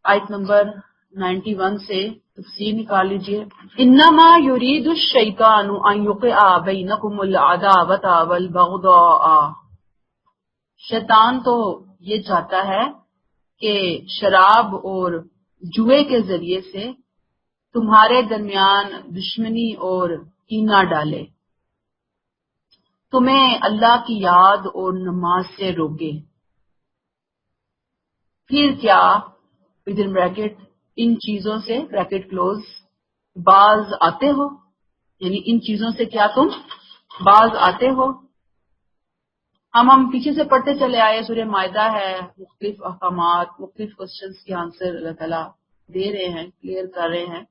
آیت نمبر 91 سے تفسیر نکال لیجئے. انما یرید الشیطان ان یوقع بینکم العداوۃ والبغضاء. شیطان تو یہ چاہتا ہے کہ شراب اور جوئے کے ذریعے سے تمہارے درمیان دشمنی اور کینہ ڈالے، تمہیں اللہ کی یاد اور نماز سے روکے. پھر کیا ودن بریکٹ ان چیزوں سے بریکٹ کلوز باز آتے ہو، یعنی ان چیزوں سے کیا تم باز آتے ہو. ہم پیچھے سے پڑھتے چلے آئے، سورہ مائدہ ہے، مختلف احکامات، مختلف کوسچنز کے آنسر اللہ تعالیٰ دے رہے ہیں، کلیئر کر رہے ہیں،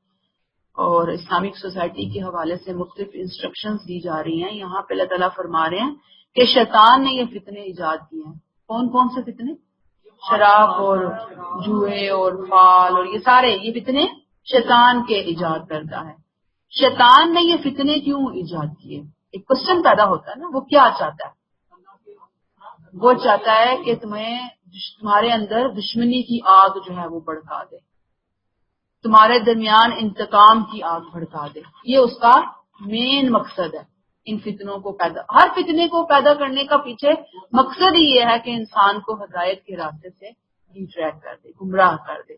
اور اسلامک سوسائٹی کے حوالے سے مختلف انسٹرکشنز دی جا رہی ہیں. یہاں پہ اللہ تعالیٰ فرما رہے ہیں کہ شیطان نے یہ فتنے ایجاد کیے ہیں. کون کون سے فتنے؟ شراب اور جوئے اور فال اور یہ سارے یہ فتنے شیطان کے ایجاد کردہ ہے. شیطان نے یہ فتنے کیوں ایجاد کیے؟ ایک کوسچن پیدا ہوتا ہے نا، وہ کیا چاہتا ہے؟ وہ چاہتا ہے کہ تمہارے اندر دشمنی کی آگ جو ہے وہ بھڑکا دے، تمہارے درمیان انتقام کی آگ بھڑکا دے. یہ اس کا مین مقصد ہے. ان فتنوں کو ہر فتنے کو پیدا کرنے کا پیچھے مقصد ہی یہ ہے کہ انسان کو ہدایت کے راستے سے ڈی ٹریک کر دے، گمراہ کر دے.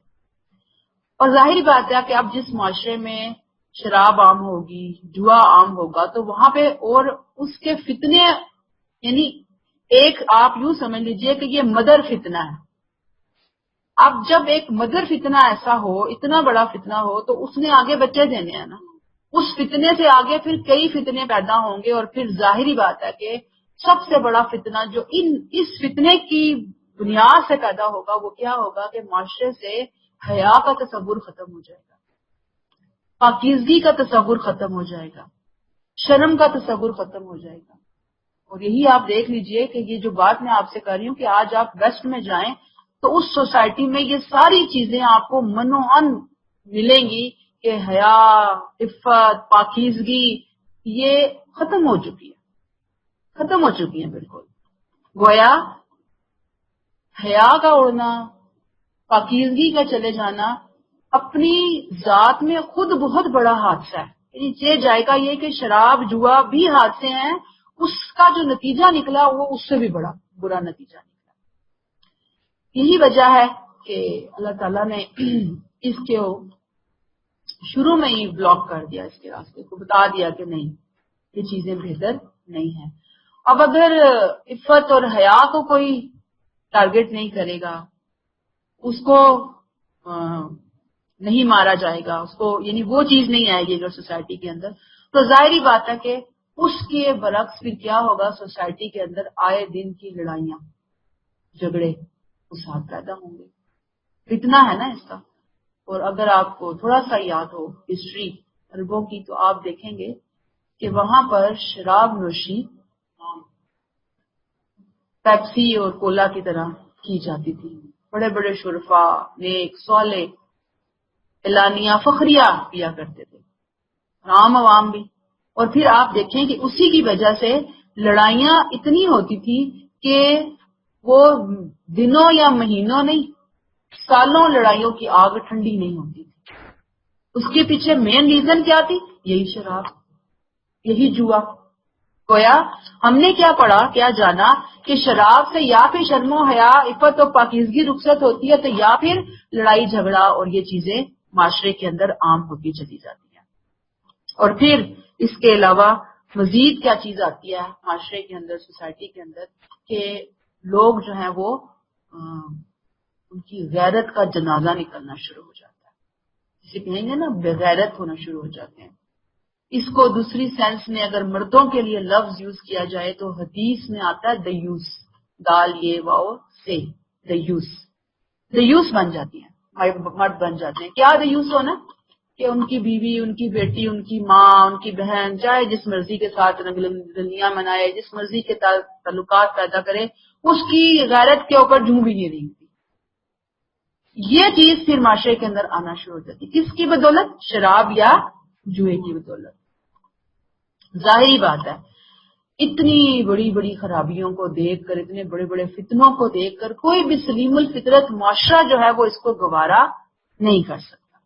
اور ظاہری بات ہے کہ اب جس معاشرے میں شراب عام ہوگی، جوا عام ہوگا، تو وہاں پہ اور اس کے فتنے، یعنی ایک آپ یوں سمجھ لیجئے کہ یہ مدر فتنہ ہے. اب جب ایک مدر فتنہ ایسا ہو، اتنا بڑا فتنہ ہو، تو اس نے آگے بچے دینے ہیں نا. اس فتنے سے آگے پھر کئی فتنے پیدا ہوں گے، اور پھر ظاہری بات ہے کہ سب سے بڑا فتنہ جو اس فتنے کی بنیاد سے پیدا ہوگا وہ کیا ہوگا کہ معاشرے سے حیا کا تصور ختم ہو جائے گا، پاکیزگی کا تصور ختم ہو جائے گا، شرم کا تصور ختم ہو جائے گا. اور یہی آپ دیکھ لیجئے کہ یہ جو بات میں آپ سے کر رہی ہوں کہ آج آپ ویسٹ میں جائیں تو اس سوسائٹی میں یہ ساری چیزیں آپ کو منوہن ملیں گی کہ حیا، عفت، پاکیزگی یہ ختم ہو چکی ہے، ختم ہو چکی ہیں بالکل. گویا حیا کا اڑنا، پاکیزگی کا چلے جانا اپنی ذات میں خود بہت بڑا حادثہ ہے. یعنی یہ جائے یہ کہ شراب جوا بھی حادثے ہیں، اس کا جو نتیجہ نکلا وہ اس سے بھی بڑا برا نتیجہ نکلا. یہی وجہ ہے کہ اللہ تعالیٰ نے اس کے شروع میں ہی بلاک کر دیا، اس کے راستے کو بتا دیا کہ نہیں، یہ چیزیں بہتر نہیں ہیں. اب اگر عفت اور حیا کو کوئی ٹارگٹ نہیں کرے گا، اس کو نہیں مارا جائے گا، اس کو یعنی وہ چیز نہیں آئے گی اگر سوسائٹی کے اندر، تو ظاہری بات ہے کہ اس کے برعکس پھر کیا ہوگا، سوسائٹی کے اندر آئے دن کی لڑائیاں، جھگڑے، فساد پیدا ہوں گے. فتنہ ہے نا اس کا. اور اگر آپ کو تھوڑا سا یاد ہو ہسٹری عربوں کی، تو آپ دیکھیں گے کہ وہاں پر شراب نوشی پیپسی اور کولا کی طرح کی جاتی تھی. بڑے بڑے شرفا، نیک، صالح، اعلانیہ، فخریہ پیا کرتے تھے، عام عوام بھی. اور پھر آپ دیکھیں کہ اسی کی وجہ سے لڑائیاں اتنی ہوتی تھی کہ وہ دنوں یا مہینوں نہیں، سالوں لڑائیوں کی آگ ٹھنڈی نہیں ہوتی تھی. اس کے پیچھے مین ریزن کیا تھی؟ یہی شراب، یہی جوا. گویا ہم نے کیا پڑھا، کیا جانا کہ شراب سے یا پھر شرم و حیا، عفت و پاکیزگی رخصت ہوتی ہے، تو یا پھر لڑائی جھگڑا اور یہ چیزیں معاشرے کے اندر عام ہوتی چلی جاتی ہیں. اور پھر اس کے علاوہ مزید کیا چیز آتی ہے معاشرے کے اندر، سوسائٹی کے اندر، کہ لوگ جو ہیں وہ ان کی غیرت کا جنازہ نکلنا شروع ہو جاتا ہے. جسے کہیں گے نا بغیرت ہونا شروع ہو جاتے ہیں. اس کو دوسری سینس میں اگر مردوں کے لیے لفظ یوز کیا جائے تو حدیث میں آتا ہے دیوس، دال یہ واؤ سے دیوس بن جاتی ہیں، مرد بن جاتے ہیں. کیا دیوس ہونا؟ کہ ان کی بیوی، ان کی بیٹی، ان کی ماں، ان کی بہن چاہے جس مرضی کے ساتھ رنگیاں منائے، جس مرضی کے تعلقات پیدا کرے، اس کی غیرت کے اوپر جوں بھی نہیں رہتی. یہ چیز پھر معاشرے کے اندر آنا شروع ہو جاتی. کس کی بدولت؟ شراب یا جوئے کی بدولت. ظاہری بات ہے اتنی بڑی بڑی خرابیوں کو دیکھ کر، اتنے بڑے بڑے فتنوں کو دیکھ کر کوئی بھی سلیم الفطرت معاشرہ جو ہے وہ اس کو گوارا نہیں کر سکتا.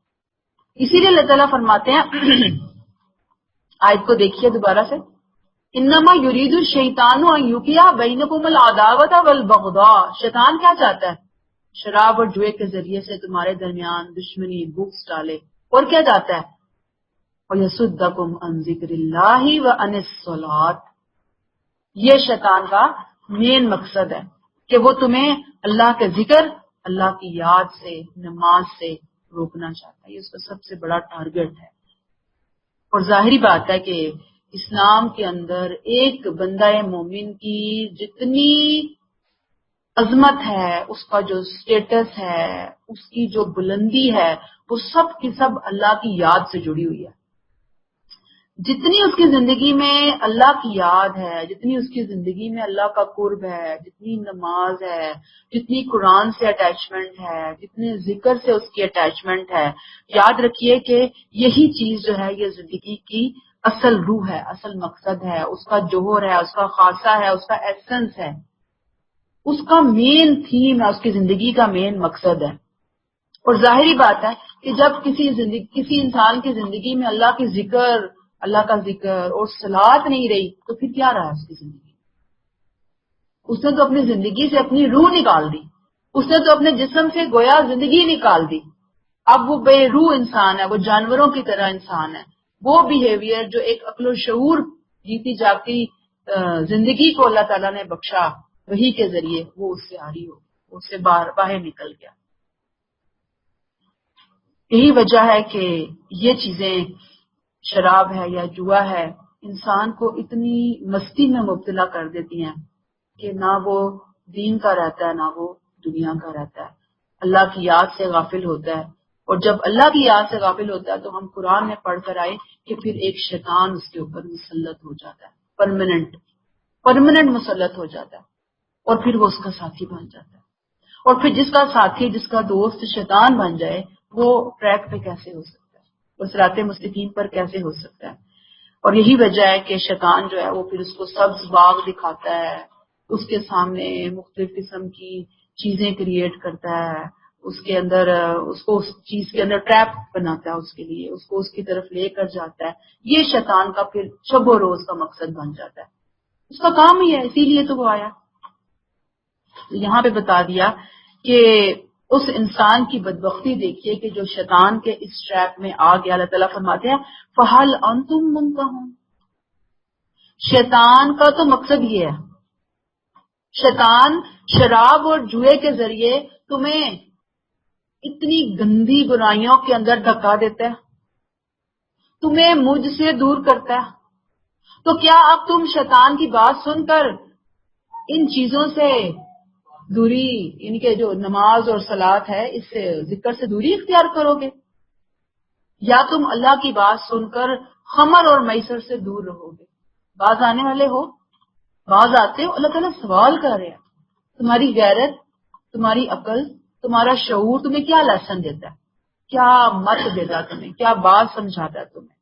اسی لیے اللہ تعالیٰ فرماتے ہیں آیت کو دیکھیے دوبارہ سے، انما یرید الشیطان ان یوقع بینکم العداوۃ والبغضاء. شیطان کیا چاہتا ہے؟ شراب اور جوئے کے ذریعے سے تمہارے درمیان دشمنی، بغض ڈالے. اور کیا چاہتا ہے؟ وَيَصُدَّكُمْ عَنْ ذِكْرِ اللَّهِ وَعَنِ الصَّلَاةِ. یہ شیطان کا مین مقصد ہے کہ وہ تمہیں اللہ کے ذکر، اللہ کی یاد سے، نماز سے روکنا چاہتا ہے. یہ اس کا سب سے بڑا ٹارگٹ ہے. اور ظاہری بات ہے کہ اسلام کے اندر ایک بندہ مومن کی جتنی عظمت ہے، اس کا جو سٹیٹس ہے، اس کی جو بلندی ہے، وہ سب کی سب اللہ کی یاد سے جڑی ہوئی ہے. جتنی اس کی زندگی میں اللہ کی یاد ہے، جتنی اس کی زندگی میں اللہ کا قرب ہے، جتنی نماز ہے، جتنی قرآن سے اٹیچمنٹ ہے، جتنے ذکر سے اس کی اٹیچمنٹ ہے، یاد رکھیے کہ یہی چیز جو ہے یہ زندگی کی اصل روح ہے، اصل مقصد ہے، اس کا جوہر ہے، اس کا خاصہ ہے، اس کا ایسنس ہے، اس کا مین تھیم ہے، اس کی زندگی کا مین مقصد ہے. اور ظاہری بات ہے کہ جب کسی انسان کی زندگی میں اللہ کی ذکر، اللہ کا ذکر اور صلات نہیں رہی تو پھر کیا رہا اس کی زندگی؟ اس نے تو اپنی زندگی سے اپنی روح نکال دی، اس نے تو اپنے جسم سے گویا زندگی نکال دی. اب وہ بے روح انسان ہے، وہ جانوروں کی طرح انسان ہے. وہ بیہیویئر جو ایک عقل و شعور جیتی جاتی زندگی کو اللہ تعالیٰ نے بخشا وحی کے ذریعے، وہ اس سے آری ہو، اس سے باہر نکل گیا. یہی وجہ ہے کہ یہ چیزیں، شراب ہے یا جوا ہے، انسان کو اتنی مستی میں مبتلا کر دیتی ہیں کہ نہ وہ دین کا رہتا ہے، نہ وہ دنیا کا رہتا ہے، اللہ کی یاد سے غافل ہوتا ہے. اور جب اللہ کی یاد سے غافل ہوتا ہے تو ہم قرآن میں پڑھ کر آئے کہ پھر ایک شیطان اس کے اوپر مسلط ہو جاتا ہے، پرماننٹ مسلط ہو جاتا ہے، اور پھر وہ اس کا ساتھی بن جاتا ہے. اور پھر جس کا ساتھی، جس کا دوست شیطان بن جائے، وہ ٹریک پہ کیسے ہو سکتا ہے؟ وہ صراط مستقیم پر کیسے ہو سکتا ہے؟ اور یہی وجہ ہے کہ شیطان جو ہے وہ پھر اس کو سبز باغ دکھاتا ہے، اس کے سامنے مختلف قسم کی چیزیں کریٹ کرتا ہے، اس کے اندر اس کو اس چیز کے اندر ٹریپ بناتا ہے، اس کے لیے اس کو اس کی طرف لے کر جاتا ہے. یہ شیطان کا پھر شب و روز کا مقصد بن جاتا ہے. اس کا کام ہی ہے، اسی لیے تو وہ آیا. یہاں پہ بتا دیا کہ اس انسان کی بدبختی دیکھیے کہ جو شیطان کے اس ٹریپ میں آ گیا. اللہ تعالیٰ فرماتے ہیں فَهَلْ أَنْتُمْ مُنْتَهُونَ. شیطان کا تو مقصد یہ ہے، شیطان شراب اور جوئے کے ذریعے تمہیں اتنی گندی برائیوں کے اندر دھکا دیتا ہے، تمہیں مجھ سے دور کرتا ہے. تو کیا اب تم شیطان کی بات سن کر ان چیزوں سے دوری، ان کے جو نماز اور صلات ہے اس سے، ذکر سے دوری اختیار کرو گے، یا تم اللہ کی بات سن کر خمر اور میسر سے دور رہو گے؟ باز آنے والے ہو؟ باز آتے ہو؟ اللہ تعالیٰ سوال کر رہے ہیں تمہاری غیرت، تمہاری عقل، تمہارا شعور تمہیں کیا لیسن دیتا ہے، کیا مت دیتا تمہیں، کیا بات سمجھاتا ہے تمہیں؟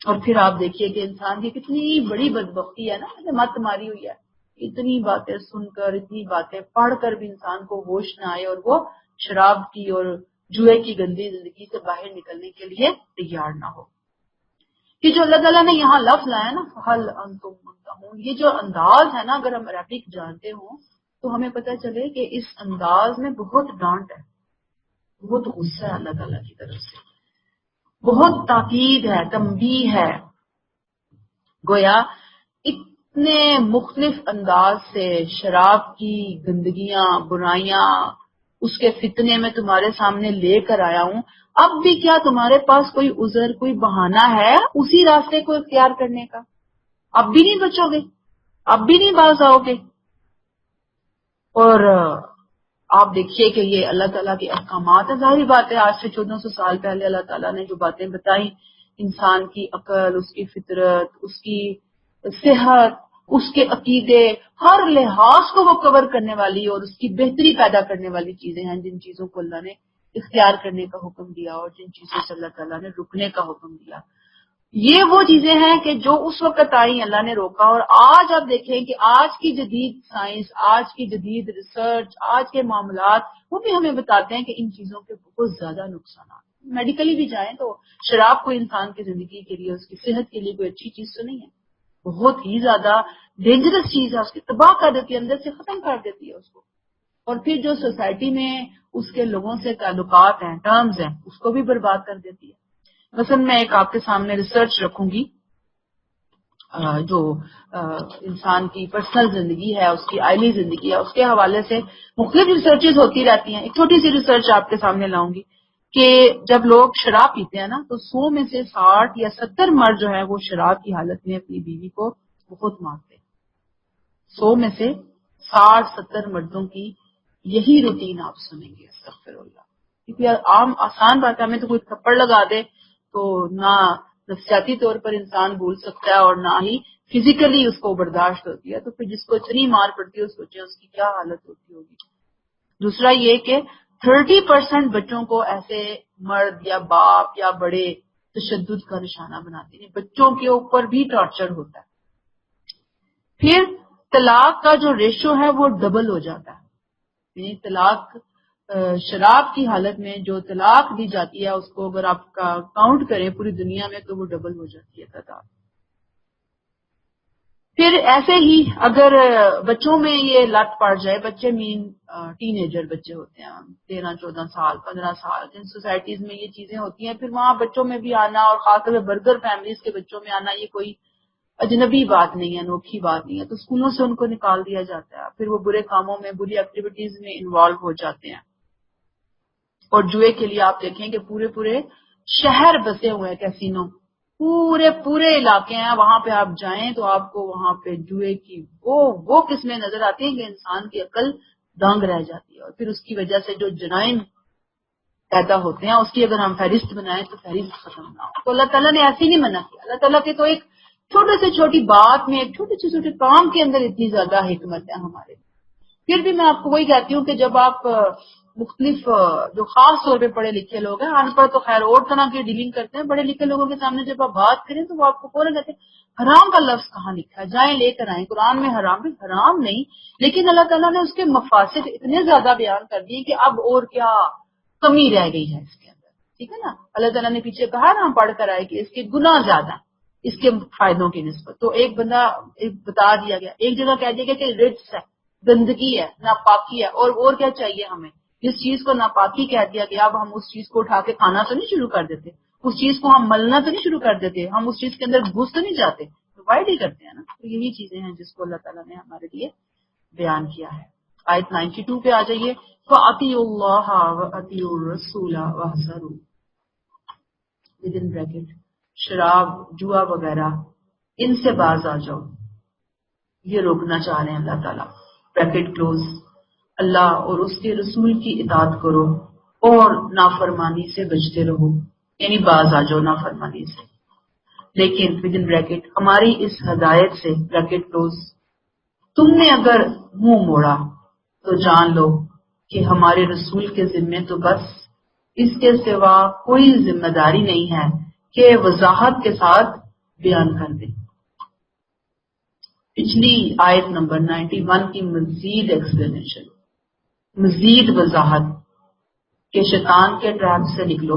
اور پھر آپ دیکھیے کہ انسان کی کتنی بڑی بدبختی ہے نا، مت ماری ہوئی ہے. اتنی باتیں سن کر، اتنی باتیں پڑھ کر بھی انسان کو ہوش نہ آئے اور وہ شراب کی اور جوئے کی گندی زندگی سے باہر نکلنے کے لیے تیار نہ ہو. کہ جو اللہ تعالیٰ نے یہاں لفظ لایا نا فَهَلْ أَنْتُمْ مُنْتَهُونَ، یہ جو انداز ہے نا، اگر ہم عربک جانتے ہوں تو ہمیں پتہ چلے کہ اس انداز میں بہت ڈانٹ ہے، بہت غصہ ہے اللہ تعالیٰ کی طرف سے، بہت تاکید ہے، تنبیہ ہے. گویا اتنے مختلف انداز سے شراب کی گندگیاں، برائیاں، اس کے فتنے میں تمہارے سامنے لے کر آیا ہوں. اب بھی کیا تمہارے پاس کوئی عذر، کوئی بہانہ ہے اسی راستے کو اختیار کرنے کا؟ اب بھی نہیں بچو گے؟ اب بھی نہیں باز آؤ گے؟ اور آپ دیکھیے کہ یہ اللہ تعالیٰ کے احکامات ہیں. ظاہری بات ہے آج سے 1400 سال پہلے اللہ تعالیٰ نے جو باتیں بتائی، انسان کی عقل، اس کی فطرت، اس کی صحت، اس کے عقیدے، ہر لحاظ کو وہ کور کرنے والی اور اس کی بہتری پیدا کرنے والی چیزیں ہیں. جن چیزوں کو اللہ نے اختیار کرنے کا حکم دیا اور جن چیزوں سے اللہ تعالیٰ نے رکنے کا حکم دیا. یہ وہ چیزیں ہیں کہ جو اس وقت آئی اللہ نے روکا، اور آج آپ دیکھیں کہ آج کی جدید سائنس، آج کی جدید ریسرچ، آج کے معاملات وہ بھی ہمیں بتاتے ہیں کہ ان چیزوں کے بہت زیادہ نقصانات۔ میڈیکلی بھی جائیں تو شراب کوئی انسان کی زندگی کے لیے، اس کی صحت کے لیے کوئی اچھی چیز تو نہیں ہے، بہت ہی زیادہ ڈینجرس چیز ہے، اس کی تباہ کر دیتی ہے، اندر سے ختم کر دیتی ہے اس کو، اور پھر جو سوسائٹی میں اس کے لوگوں سے تعلقات ہیں، ٹرمز ہیں، اس کو بھی برباد کر دیتی ہے۔ مثلا میں ایک آپ کے سامنے ریسرچ رکھوں گی جو انسان کی پرسنل زندگی ہے، اس کی آئلی زندگی ہے، اس کے حوالے سے مختلف ریسرچز ہوتی رہتی ہیں۔ ایک چھوٹی سی ریسرچ آپ کے سامنے لاؤں گی کہ جب لوگ شراب پیتے ہیں نا تو 100 میں سے 60 یا 70 مرد جو ہے وہ شراب کی حالت میں اپنی بیوی کو بہت مارتے ہیں۔ 100 میں سے 60-70 مردوں کی یہی روٹین آپ سنیں گے، استغفر اللہ۔ کیونکہ عام آسان بات ہے، ہمیں تو کوئی تھپڑ لگا دے تو نہ نفسیاتی طور پر انسان بھول سکتا ہے اور نہ ہی فزیکلی اس کو برداشت ہوتی ہے، تو پھر جس کو اتنی مار پڑتی ہے سوچیں اس کی کیا حالت ہوتی ہوگی۔ دوسرا یہ کہ 30% بچوں کو ایسے مرد یا باپ یا بڑے تشدد کا نشانہ بناتے ہیں، بچوں کے اوپر بھی ٹارچر ہوتا ہے۔ پھر طلاق کا جو ریشو ہے وہ ڈبل ہو جاتا ہے، یعنی طلاق شراب کی حالت میں جو طلاق دی جاتی ہے اس کو اگر آپ کا کاؤنٹ کریں پوری دنیا میں تو وہ ڈبل ہو جاتی ہے تعداد۔ پھر ایسے ہی اگر بچوں میں یہ لت پڑ جائے، بچے مین ٹین ایجر بچے ہوتے ہیں، 13-14 سال 15 سال، جن سوسائٹیز میں یہ چیزیں ہوتی ہیں، پھر وہاں بچوں میں بھی آنا، اور خاص طور پہ برگر فیملیز کے بچوں میں آنا، یہ کوئی اجنبی بات نہیں ہے، انوکھی بات نہیں ہے، تو اسکولوں سے ان کو نکال دیا جاتا ہے، پھر وہ برے کاموں میں، بری ایکٹیویٹیز میں انوالو ہو جاتے ہیں۔ اور جوئے کے لیے آپ دیکھیں کہ پورے پورے شہر بسے ہوئے ہیں کیسینو، پورے علاقے ہیں، وہاں پہ آپ جائیں تو آپ کو وہاں پہ جوئے کی وہ قسمیں نظر آتی ہیں کہ انسان کی عقل دنگ رہ جاتی ہے، اور پھر اس کی وجہ سے جو جرائم پیدا ہوتے ہیں اس کی اگر ہم فہرست بنائیں تو فہرست ختم نہ ہو۔ تو اللہ تعالیٰ نے ایسے ہی نہیں منع کیا، اللہ تعالیٰ کے تو ایک چھوٹے سے چھوٹی بات میں، ایک چھوٹے سے چھوٹے کام کے اندر اتنی زیادہ حکمت ہے ہمارے۔ پھر بھی میں آپ کو وہی کہتی ہوں کہ جب آپ مختلف جو خاص طور پہ پڑھے لکھے لوگ ہیں، ان پر تو خیر اور طرح کی ڈیلنگ کرتے ہیں، پڑھے لکھے لوگوں کے سامنے جب آپ بات کریں تو وہ آپ کو فوراً کہتے ہیں حرام کا لفظ کہاں لکھا ہے، جائیں لے کر آئیں، قرآن میں حرام نہیں، لیکن اللہ تعالیٰ نے اس کے مفاسد اتنے زیادہ بیان کر دیے کہ اب اور کیا کمی رہ گئی ہے اس کے اندر، ٹھیک ہے نا۔ اللہ تعالیٰ نے پیچھے کہا نا، ہم پڑھ کر آئے کہ اس کے گناہ زیادہ ہیں اس کے فائدوں کی نسبت، تو ایک بندہ بتا دیا گیا، ایک جگہ کہہ دیا گیا کہ رجس ہے، گندگی ہے، ناپاکی ہے، اور کیا چاہیے ہمیں، جس چیز کو ناپاکی کہہ دیا گیا اب ہم اس چیز کو اٹھا کے کھانا تو نہیں شروع کر دیتے، اس چیز کو ہم ملنا تو نہیں شروع کر دیتے، ہم اس چیز کے اندر گھس تو نہیں جاتے، پرووائڈ ہی کرتے ہیں نا۔ تو یہی چیزیں ہیں جس کو اللہ تعالیٰ نے ہمارے لیے بیان کیا ہے۔ آیت 92 پہ آ جائیے، فَأَطِیعُوا اللَّهَ وَأَطِیعُوا الرَّسُولَ وَاحْذَرُوا، ودن بریکٹ شراب جوا وغیرہ ان سے باز آ جاؤ، یہ روکنا چاہ رہے ہیں اللہ تعالیٰ، بریکٹ کلوز، اللہ اور اس کے رسول کی اطاعت کرو اور نافرمانی سے بچتے رہو، یعنی باز آ جاؤ نافرمانی سے۔ لیکن ودن بریکٹ ہماری اس ہدایت سے بریکٹ کلوز تم نے اگر منہ موڑا تو جان لو کہ ہمارے رسول کے ذمے تو بس اس کے سوا کوئی ذمہ داری نہیں ہے کہ وضاحت کے ساتھ بیان کر دیں۔ پچھلی آیت نمبر 91 کی مزید ایکسپلینیشن، مزید وضاحت کہ شیطان کے ٹریپ سے نکلو،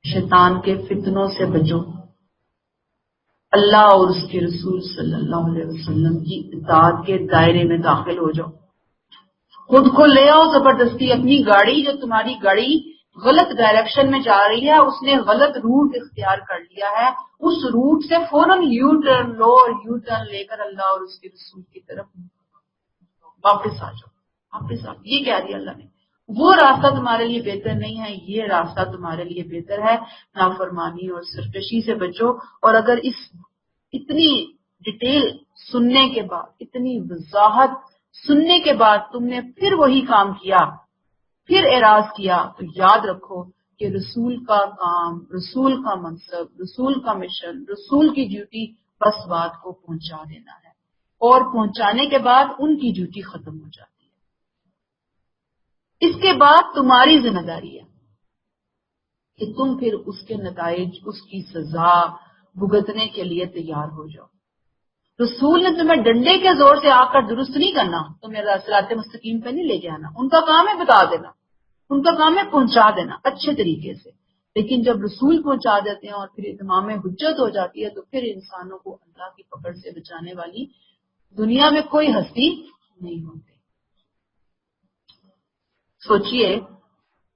شیطان کے فتنوں سے بچو، اللہ اور اس کے رسول صلی اللہ علیہ وسلم کی اطاعت کے دائرے میں داخل ہو جاؤ، خود کو لے آؤ زبردستی، اپنی گاڑی جو تمہاری گاڑی غلط ڈائریکشن میں جا رہی ہے، اس نے غلط روٹ اختیار کر لیا ہے، اس روٹ سے فوراً یو ٹرن لو اور یو ٹرن لے کر اللہ اور اس کے رسول کی طرف واپس آ جاؤ، واپس آ جاؤ۔ یہ کہہ دیا اللہ نے، وہ راستہ تمہارے لیے بہتر نہیں ہے، یہ راستہ تمہارے لیے بہتر ہے، نافرمانی اور سرکشی سے بچو۔ اور اگر اس اتنی ڈیٹیل سننے کے بعد، اتنی وضاحت سننے کے بعد تم نے پھر وہی کام کیا، پھر اعراض کیا، تو یاد رکھو کہ رسول کا کام، رسول کا منصب، رسول کا مشن، رسول کی ڈیوٹی بس بات کو پہنچا دینا ہے، اور پہنچانے کے بعد ان کی ڈیوٹی ختم ہو جاتی ہے، اس کے بعد تمہاری ذمہ داری ہے کہ تم پھر اس کے نتائج، اس کی سزا بھگتنے کے لیے تیار ہو جاؤ۔ رسول نے تمہیں ڈنڈے کے زور سے آ کر درست نہیں کرنا، تمہیں صراط مستقیم پہ نہیں لے کے آنا، ان کا کام ہے بتا دینا، ان کا کام ہے پہنچا دینا اچھے طریقے سے، لیکن جب رسول پہنچا دیتے ہیں اور پھر اتمام حجت ہو جاتی ہے تو پھر انسانوں کو اللہ کی پکڑ سے بچانے والی دنیا میں کوئی ہستی نہیں ہوتی۔ سوچئے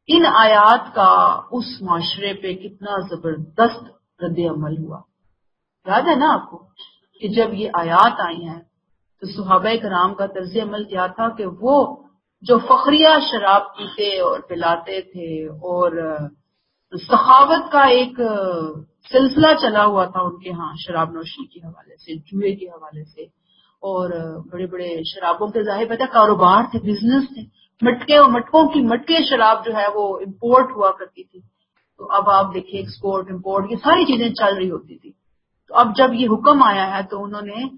ان آیات کا اس معاشرے پہ کتنا زبردست رد عمل ہوا۔ یاد ہے نا آپ کو کہ جب یہ آیات آئی ہیں تو صحابہ کرام کا طرز عمل کیا تھا کہ وہ جو فخریہ شراب پیتے اور پلاتے تھے اور سخاوت کا ایک سلسلہ چلا ہوا تھا ان کے ہاں شراب نوشی کے حوالے سے، جوئے کے حوالے سے، اور بڑے بڑے شرابوں کے ظاہر پتہ کاروبار تھے، بزنس تھے، مٹکے اور مٹکوں کی مٹکے شراب جو ہے وہ امپورٹ ہوا کرتی تھی۔ تو اب آپ دیکھیں ایکسپورٹ امپورٹ یہ ساری چیزیں چل رہی ہوتی تھی۔ تو اب جب یہ حکم آیا ہے تو انہوں نے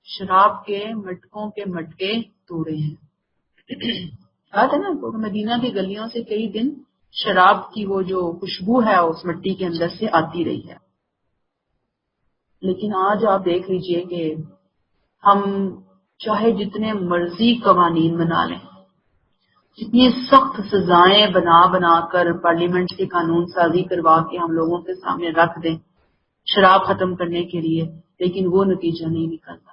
شراب کے مٹکوں کے مٹکے توڑے ہیں۔ یاد ہے نا مدینہ کی گلیوں سے کئی دن شراب کی وہ جو خوشبو ہے اس مٹی کے اندر سے آتی رہی ہے، لیکن آج آپ دیکھ لیجئے کہ ہم چاہے جتنے مرضی قوانین بنا لیں، جتنی سخت سزائیں بنا کر پارلیمنٹ سے قانون سازی کروا کے ہم لوگوں کے سامنے رکھ دیں شراب ختم کرنے کے لیے، لیکن وہ نتیجہ نہیں نکلتا۔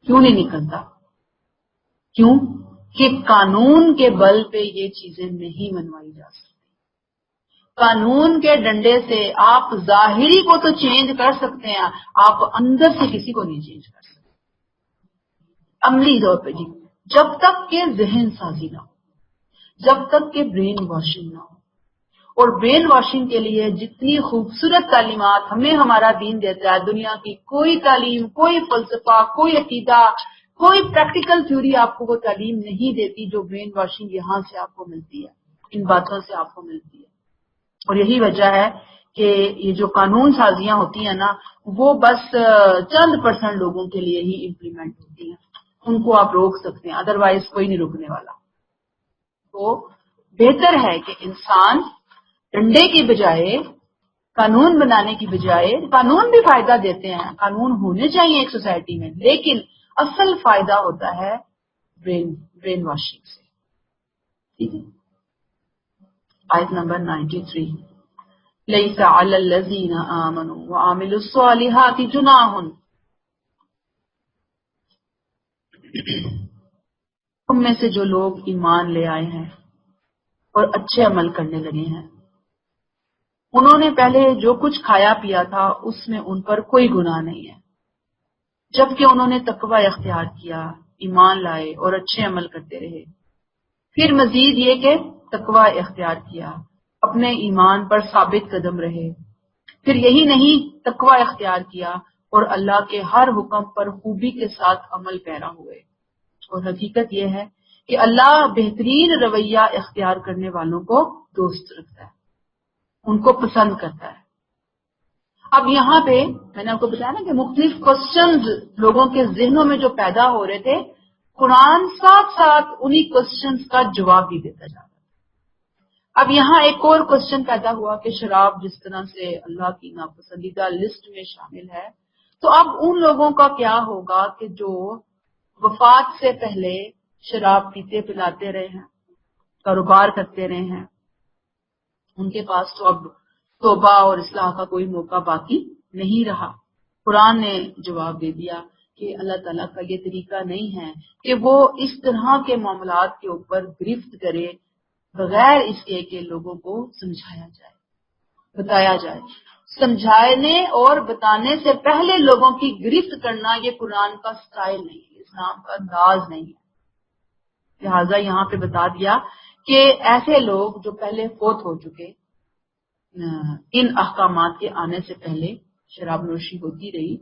کیوں نہیں نکلتا؟ کیوں کہ قانون کے بل پہ یہ چیزیں نہیں منوائی جا سکتی۔ قانون کے ڈنڈے سے آپ ظاہری کو تو چینج کر سکتے ہیں، آپ اندر سے کسی کو نہیں چینج کر سکتے عملی طور پہ۔ جی جب تک کہ ذہن سازی نہ ہو، جب تک کہ برین واشنگ نہ ہو، اور برین واشنگ کے لیے جتنی خوبصورت تعلیمات ہمیں ہمارا دین دیتا ہے، دنیا کی کوئی تعلیم، کوئی فلسفہ، کوئی عقیدہ، کوئی پریکٹیکل تھیوری آپ کو وہ تعلیم نہیں دیتی جو برین واشنگ یہاں سے آپ کو ملتی ہے، ان باتوں سے آپ کو ملتی ہے۔ اور یہی وجہ ہے کہ یہ جو قانون سازیاں ہوتی ہیں نا وہ بس چند % لوگوں کے لیے ہی امپلیمنٹ ہوتی ہیں، ان کو آپ روک سکتے ہیں، ادروائز کوئی نہیں روکنے والا۔ تو بہتر ہے کہ انسان ڈنڈے کی بجائے، قانون بنانے کی بجائے، قانون بھی فائدہ دیتے ہیں، قانون ہونے چاہیے ایک سوسائٹی میں، لیکن اصل فائدہ ہوتا ہے برین واشنگ سے۔ ٹھیک ہے، آیت نمبر 93، لیس علی الذین آمنوا وعملوا الصالحات جناح، تم میں سے جو لوگ ایمان لے آئے ہیں اور اچھے عمل کرنے لگے ہیں، انہوں نے پہلے جو کچھ کھایا پیا تھا اس میں ان پر کوئی گناہ نہیں ہے، جبکہ انہوں نے تقوی اختیار کیا، ایمان لائے اور اچھے عمل کرتے رہے۔ پھر مزید یہ کہ تقوی اختیار کیا، اپنے ایمان پر ثابت قدم رہے، پھر یہی نہیں تقوی اختیار کیا اور اللہ کے ہر حکم پر خوبی کے ساتھ عمل پیرا ہوئے۔ اور حقیقت یہ ہے کہ اللہ بہترین رویہ اختیار کرنے والوں کو دوست رکھتا ہے، ان کو پسند کرتا ہے۔ اب یہاں پہ میں نے آپ کو بتایا نا کہ مختلف کوسچنز لوگوں کے ذہنوں میں جو پیدا ہو رہے تھے، قرآن ساتھ ساتھ انہی کوسچنز کا جواب بھی دیتا جا رہا ہے۔ اب یہاں ایک اور کوسچن پیدا ہوا کہ شراب جس طرح سے اللہ کی ناپسندیدہ لسٹ میں شامل ہے، تو اب ان لوگوں کا کیا ہوگا کہ جو وفات سے پہلے شراب پیتے پلاتے رہے ہیں، کاروبار کرتے رہے ہیں، ان کے پاس تو اب توبہ اور اصلاح کا کوئی موقع باقی نہیں رہا۔ قرآن نے جواب دے دیا کہ اللہ تعالیٰ کا یہ طریقہ نہیں ہے کہ وہ اس طرح کے معاملات کے اوپر گرفت کرے بغیر اس کے کہ لوگوں کو سمجھایا جائے، بتایا جائے۔ سمجھانے اور بتانے سے پہلے لوگوں کی گرفت کرنا یہ قرآن کا سٹائل نہیں ہے، اسلام کا انداز نہیں ہے۔ لہٰذا یہاں پہ بتا دیا کہ ایسے لوگ جو پہلے فوت ہو چکے، ان احکامات کے آنے سے پہلے شراب نوشی ہوتی رہی،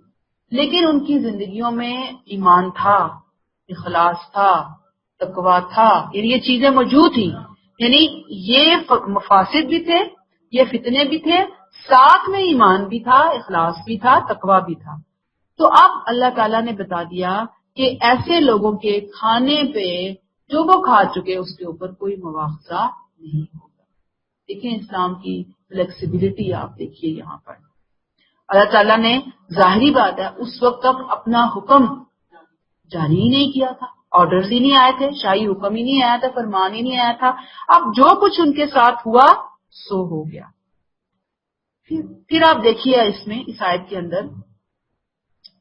لیکن ان کی زندگیوں میں ایمان تھا، اخلاص تھا، تقویٰ تھا، یعنی یہ چیزیں موجود تھیں، یعنی یہ مفاسد بھی تھے، یہ فتنے بھی تھے، ساتھ میں ایمان بھی تھا، اخلاص بھی تھا، تقویٰ بھی تھا۔ تو اب اللہ تعالیٰ نے بتا دیا کہ ایسے لوگوں کے کھانے پہ جو وہ کھا چکے اس کے اوپر کوئی مواخذہ نہیں ہوگا۔ دیکھیں اسلام کی فلیکسیبلٹی آپ دیکھیے یہاں پر. اللہ تعالیٰ نے ظاہری بات ہے اس وقت تک اپنا حکم جاری ہی نہیں کیا تھا، آرڈرز ہی نہیں آئے تھے، شاہی حکم ہی نہیں آیا تھا، فرمان ہی نہیں آیا تھا. اب جو کچھ ان کے ساتھ ہوا سو ہو گیا. پھر آپ دیکھیے اس میں اس آیت کے اندر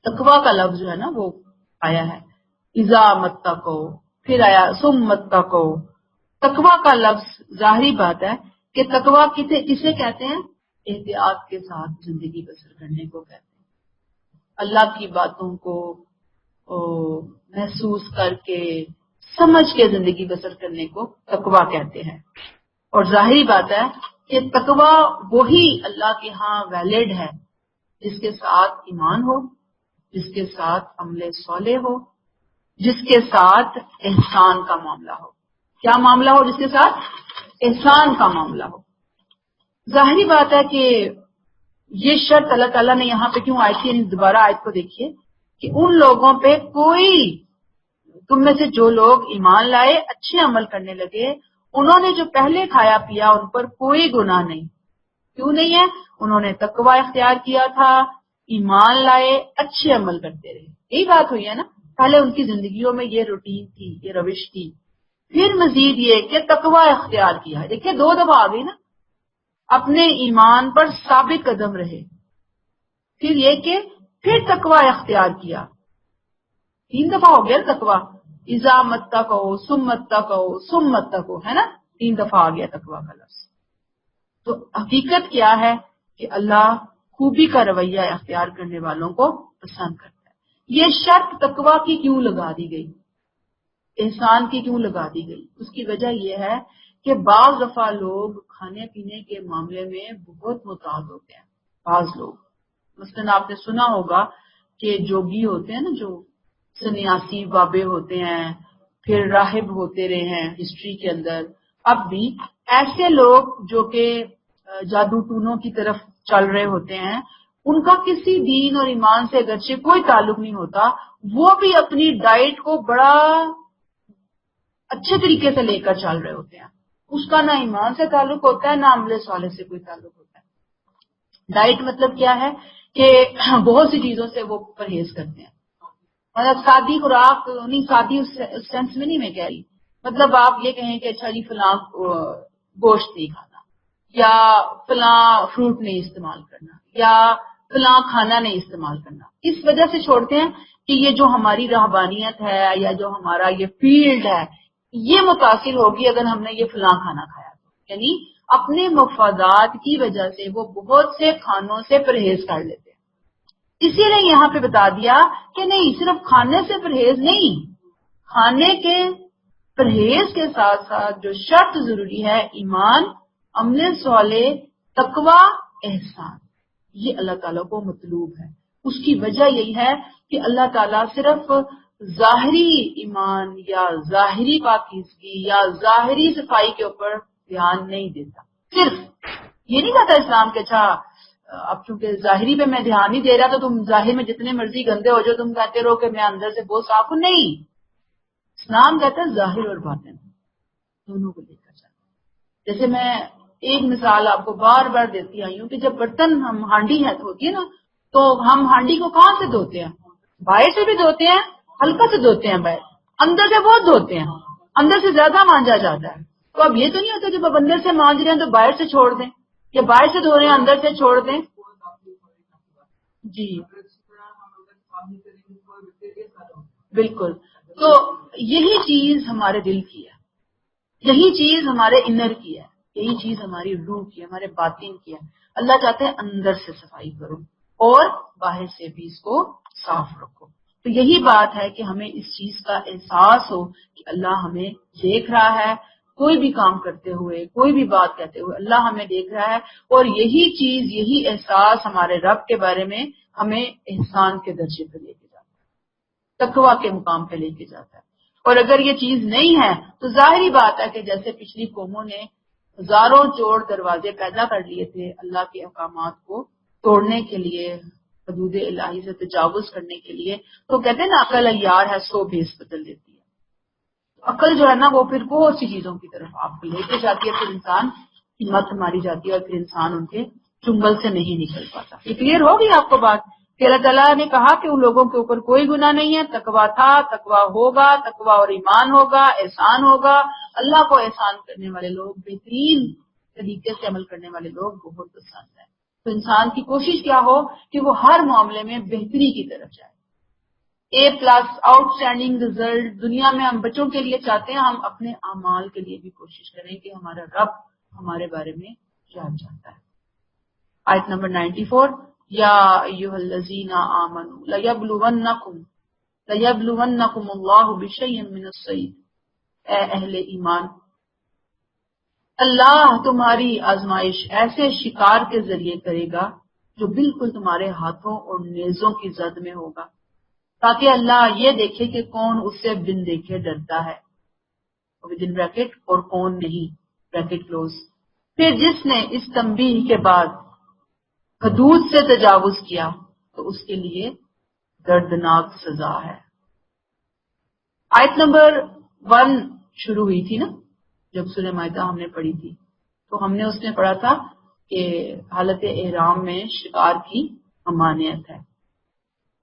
تقویٰ کا لفظ جو ہے نا وہ آیا ہے، اذا متقو، پھر آیا ثم متقو. تقویٰ کا لفظ ظاہری بات ہے کہ تقویٰ کسے کہتے ہیں؟ احتیاط کے ساتھ زندگی بسر کرنے کو کہتے ہیں. اللہ کی باتوں کو محسوس کر کے سمجھ کے زندگی بسر کرنے کو تقویٰ کہتے ہیں. اور ظاہری بات ہے کہ تقویٰ وہی اللہ کے ہاں ویلڈ ہے جس کے ساتھ ایمان ہو، جس کے ساتھ عمل صالح ہو، جس کے ساتھ احسان کا معاملہ ہو. کیا معاملہ ہو؟ جس کے ساتھ احسان کا معاملہ ہو. ظاہری بات ہے کہ یہ شرط اللہ تعالیٰ نے یہاں پہ کیوں آئی تھی؟ دوبارہ آیت کو دیکھیے کہ ان لوگوں پہ کوئی تم میں سے جو لوگ ایمان لائے اچھے عمل کرنے لگے انہوں نے جو پہلے کھایا پیا ان پر کوئی گناہ نہیں. کیوں نہیں ہے؟ انہوں نے تقویٰ اختیار کیا تھا، ایمان لائے، اچھے عمل کرتے رہے. یہی بات ہوئی ہے نا، پہلے ان کی زندگیوں میں یہ روٹین تھی، یہ روش تھی. پھر مزید یہ کہ تقویٰ اختیار کیا. دیکھیں 2 دفعہ آ گئی نا، اپنے ایمان پر ثابت قدم رہے، پھر یہ کہ پھر تقویٰ اختیار کیا. 3 دفعہ ہو گیا تقویٰ. اذا متقو ثم متقو ثم متقو، ہے نا، 3 دفعہ آ گیا تقویٰ کا لفظ. تو حقیقت کیا ہے کہ اللہ خوبی کا رویہ اختیار کرنے والوں کو پسند کرتا ہے. یہ شرط تقویٰ کی کیوں لگا دی گئی، احسان کی کیوں لگا دی گئی؟ اس کی وجہ یہ ہے کہ بعض دفعہ لوگ کھانے پینے کے معاملے میں بہت محتاط ہوتے ہیں. بعض لوگ مثلاً آپ نے سنا ہوگا کہ جوگی ہوتے ہیں نا، جو سنیاسی بابے ہوتے ہیں، پھر راہب ہوتے رہے ہیں ہسٹری کے اندر. اب بھی ایسے لوگ جو کہ جادو ٹونوں کی طرف چل رہے ہوتے ہیں، ان کا کسی دین اور ایمان سے اگرچہ کوئی تعلق نہیں ہوتا، وہ بھی اپنی ڈائٹ کو بڑا اچھے طریقے سے لے کر چل رہے ہوتے ہیں. اس کا نہ ایمان سے تعلق ہوتا ہے نہ عمل صالح سے کوئی تعلق ہوتا ہے. ڈائٹ مطلب کیا ہے کہ بہت سی چیزوں سے وہ پرہیز کرتے ہیں. مطلب سادی خوراک نہیں، سادی اس سینس میں نہیں میں کہہ رہی، مطلب آپ یہ کہیں کہ اچھا جی فلاں گوشت نہیں کھانا، یا فلاں فروٹ نہیں استعمال کرنا، یا فلاں کھانا نہیں استعمال کرنا. اس وجہ سے چھوڑتے ہیں کہ یہ جو ہماری رہبانیت ہے یا جو ہمارا یہ فیلڈ ہے یہ متاثر ہوگی اگر ہم نے یہ فلاں کھانا کھایا. یعنی اپنے مفادات کی وجہ سے وہ بہت سے کھانوں سے پرہیز کر لیتے ہیں. اسی لیے یہاں پہ بتا دیا کہ نہیں، صرف کھانے سے پرہیز نہیں، کھانے کے پرہیز کے ساتھ ساتھ جو شرط ضروری ہے ایمان، عمل صالح، تقویٰ، احسان، یہ اللہ تعالیٰ کو مطلوب ہے. اس کی وجہ یہی ہے کہ اللہ تعالیٰ صرف ظاہری ایمان یا ظاہری پاکیزگی یا ظاہری صفائی کے اوپر دھیان نہیں دیتا. صرف یہ نہیں کہتا اسلام کے اچھا اب چونکہ ظاہری پہ میں دھیان نہیں دے رہا تو تم ظاہر میں جتنے مرضی گندے ہو جاؤ، تم کہتے رہو کہ میں اندر سے بہت صاف ہوں. نہیں، اسلام کہتا ہے ظاہر اور باطن دونوں کو لے کر چلتا. جیسے میں ایک مثال آپ کو بار بار دیتی آئی ہوں کہ جب برتن ہم ہانڈی ہے ہوتی ہے نا، تو ہم ہانڈی کو کہاں سے دھوتے ہیں؟ باہر سے بھی دھوتے ہیں، ہلکا سے دھوتے ہیں، باہر اندر سے بہت دھوتے ہیں، اندر سے زیادہ مانجا جاتا ہے. تو اب یہ تو نہیں ہوتا جب اب اندر سے مانج رہے ہیں تو باہر سے چھوڑ دیں، یا باہر سے دھو رہے ہیں اندر سے چھوڑ دیں. جی بالکل. تو یہی چیز ہمارے دل کی ہے، یہی چیز ہمارے انر کی ہے، یہی چیز ہماری روح کی ہے، ہمارے باطن کی ہے. اللہ چاہتے ہیں اندر سے صفائی کرو اور باہر سے بھی اس کو صاف رکھو. تو یہی بات ہے کہ ہمیں اس چیز کا احساس ہو کہ اللہ ہمیں دیکھ رہا ہے، کوئی بھی کام کرتے ہوئے، کوئی بھی بات کہتے ہوئے اللہ ہمیں دیکھ رہا ہے. اور یہی چیز، یہی احساس ہمارے رب کے بارے میں ہمیں احسان کے درجے پہ لے کے جاتا ہے، تقویٰ کے مقام پہ لے کے جاتا ہے. اور اگر یہ چیز نہیں ہے تو ظاہری بات ہے کہ جیسے پچھلی قوموں نے ہزاروں جوڑ دروازے پیدا کر لیے تھے اللہ کے احکامات کو توڑنے کے لیے، حدود الہی سے تجاوز کرنے کے لیے، تو کہتے ہیں نا عقل عیار ہے 100 بھیس بدل دیتی ہے. عقل جو ہے نا وہ پھر بہت سی چیزوں کی طرف آپ کو لے کے جاتی ہے. پھر انسان ہمت ماری جاتی ہے اور پھر انسان ان کے چنگل سے نہیں نکل پاتا. یہ کلیئر ہوگی آپ کو بات کہ اللہ تعالیٰ نے کہا کہ ان لوگوں کے اوپر کوئی گناہ نہیں ہے، تقویٰ تھا، تقویٰ ہوگا، تقویٰ اور ایمان ہوگا، احسان ہوگا. اللہ کو احسان کرنے والے لوگ، بہترین طریقے سے عمل کرنے والے لوگ بہت پسند ہیں. تو انسان کی کوشش کیا ہو کہ وہ ہر معاملے میں بہتری کی طرف جائے. A+ آؤٹ اسٹینڈنگ ریزلٹ دنیا میں ہم بچوں کے لیے چاہتے ہیں، ہم اپنے اعمال کے لیے بھی کوشش کریں کہ ہمارا رب ہمارے بارے میں کیا چاہتا ہے. آیت نمبر 94 یا ایھا الذین آمنوا لیبلونکم اللہ بشیء من الصید. اے اہل ایمان، اللہ تمہاری آزمائش ایسے شکار کے ذریعے کرے گا جو بالکل تمہارے ہاتھوں اور نیزوں کی زد میں ہوگا، تاکہ اللہ یہ دیکھے کہ کون اس سے بن دیکھے ڈرتا ہے ودن بریکٹ اور کون نہیں بریکٹ کلوز. پھر جس نے اس تنبیہ کے بعد حدود سے تجاوز کیا تو اس کے لیے دردناک سزا ہے. آیت نمبر 1 شروع ہوئی تھی نا جب سورہ مائدہ ہم نے پڑھی تھی، تو ہم نے اس میں پڑھا تھا کہ حالت احرام میں شکار کی ممانعت ہے.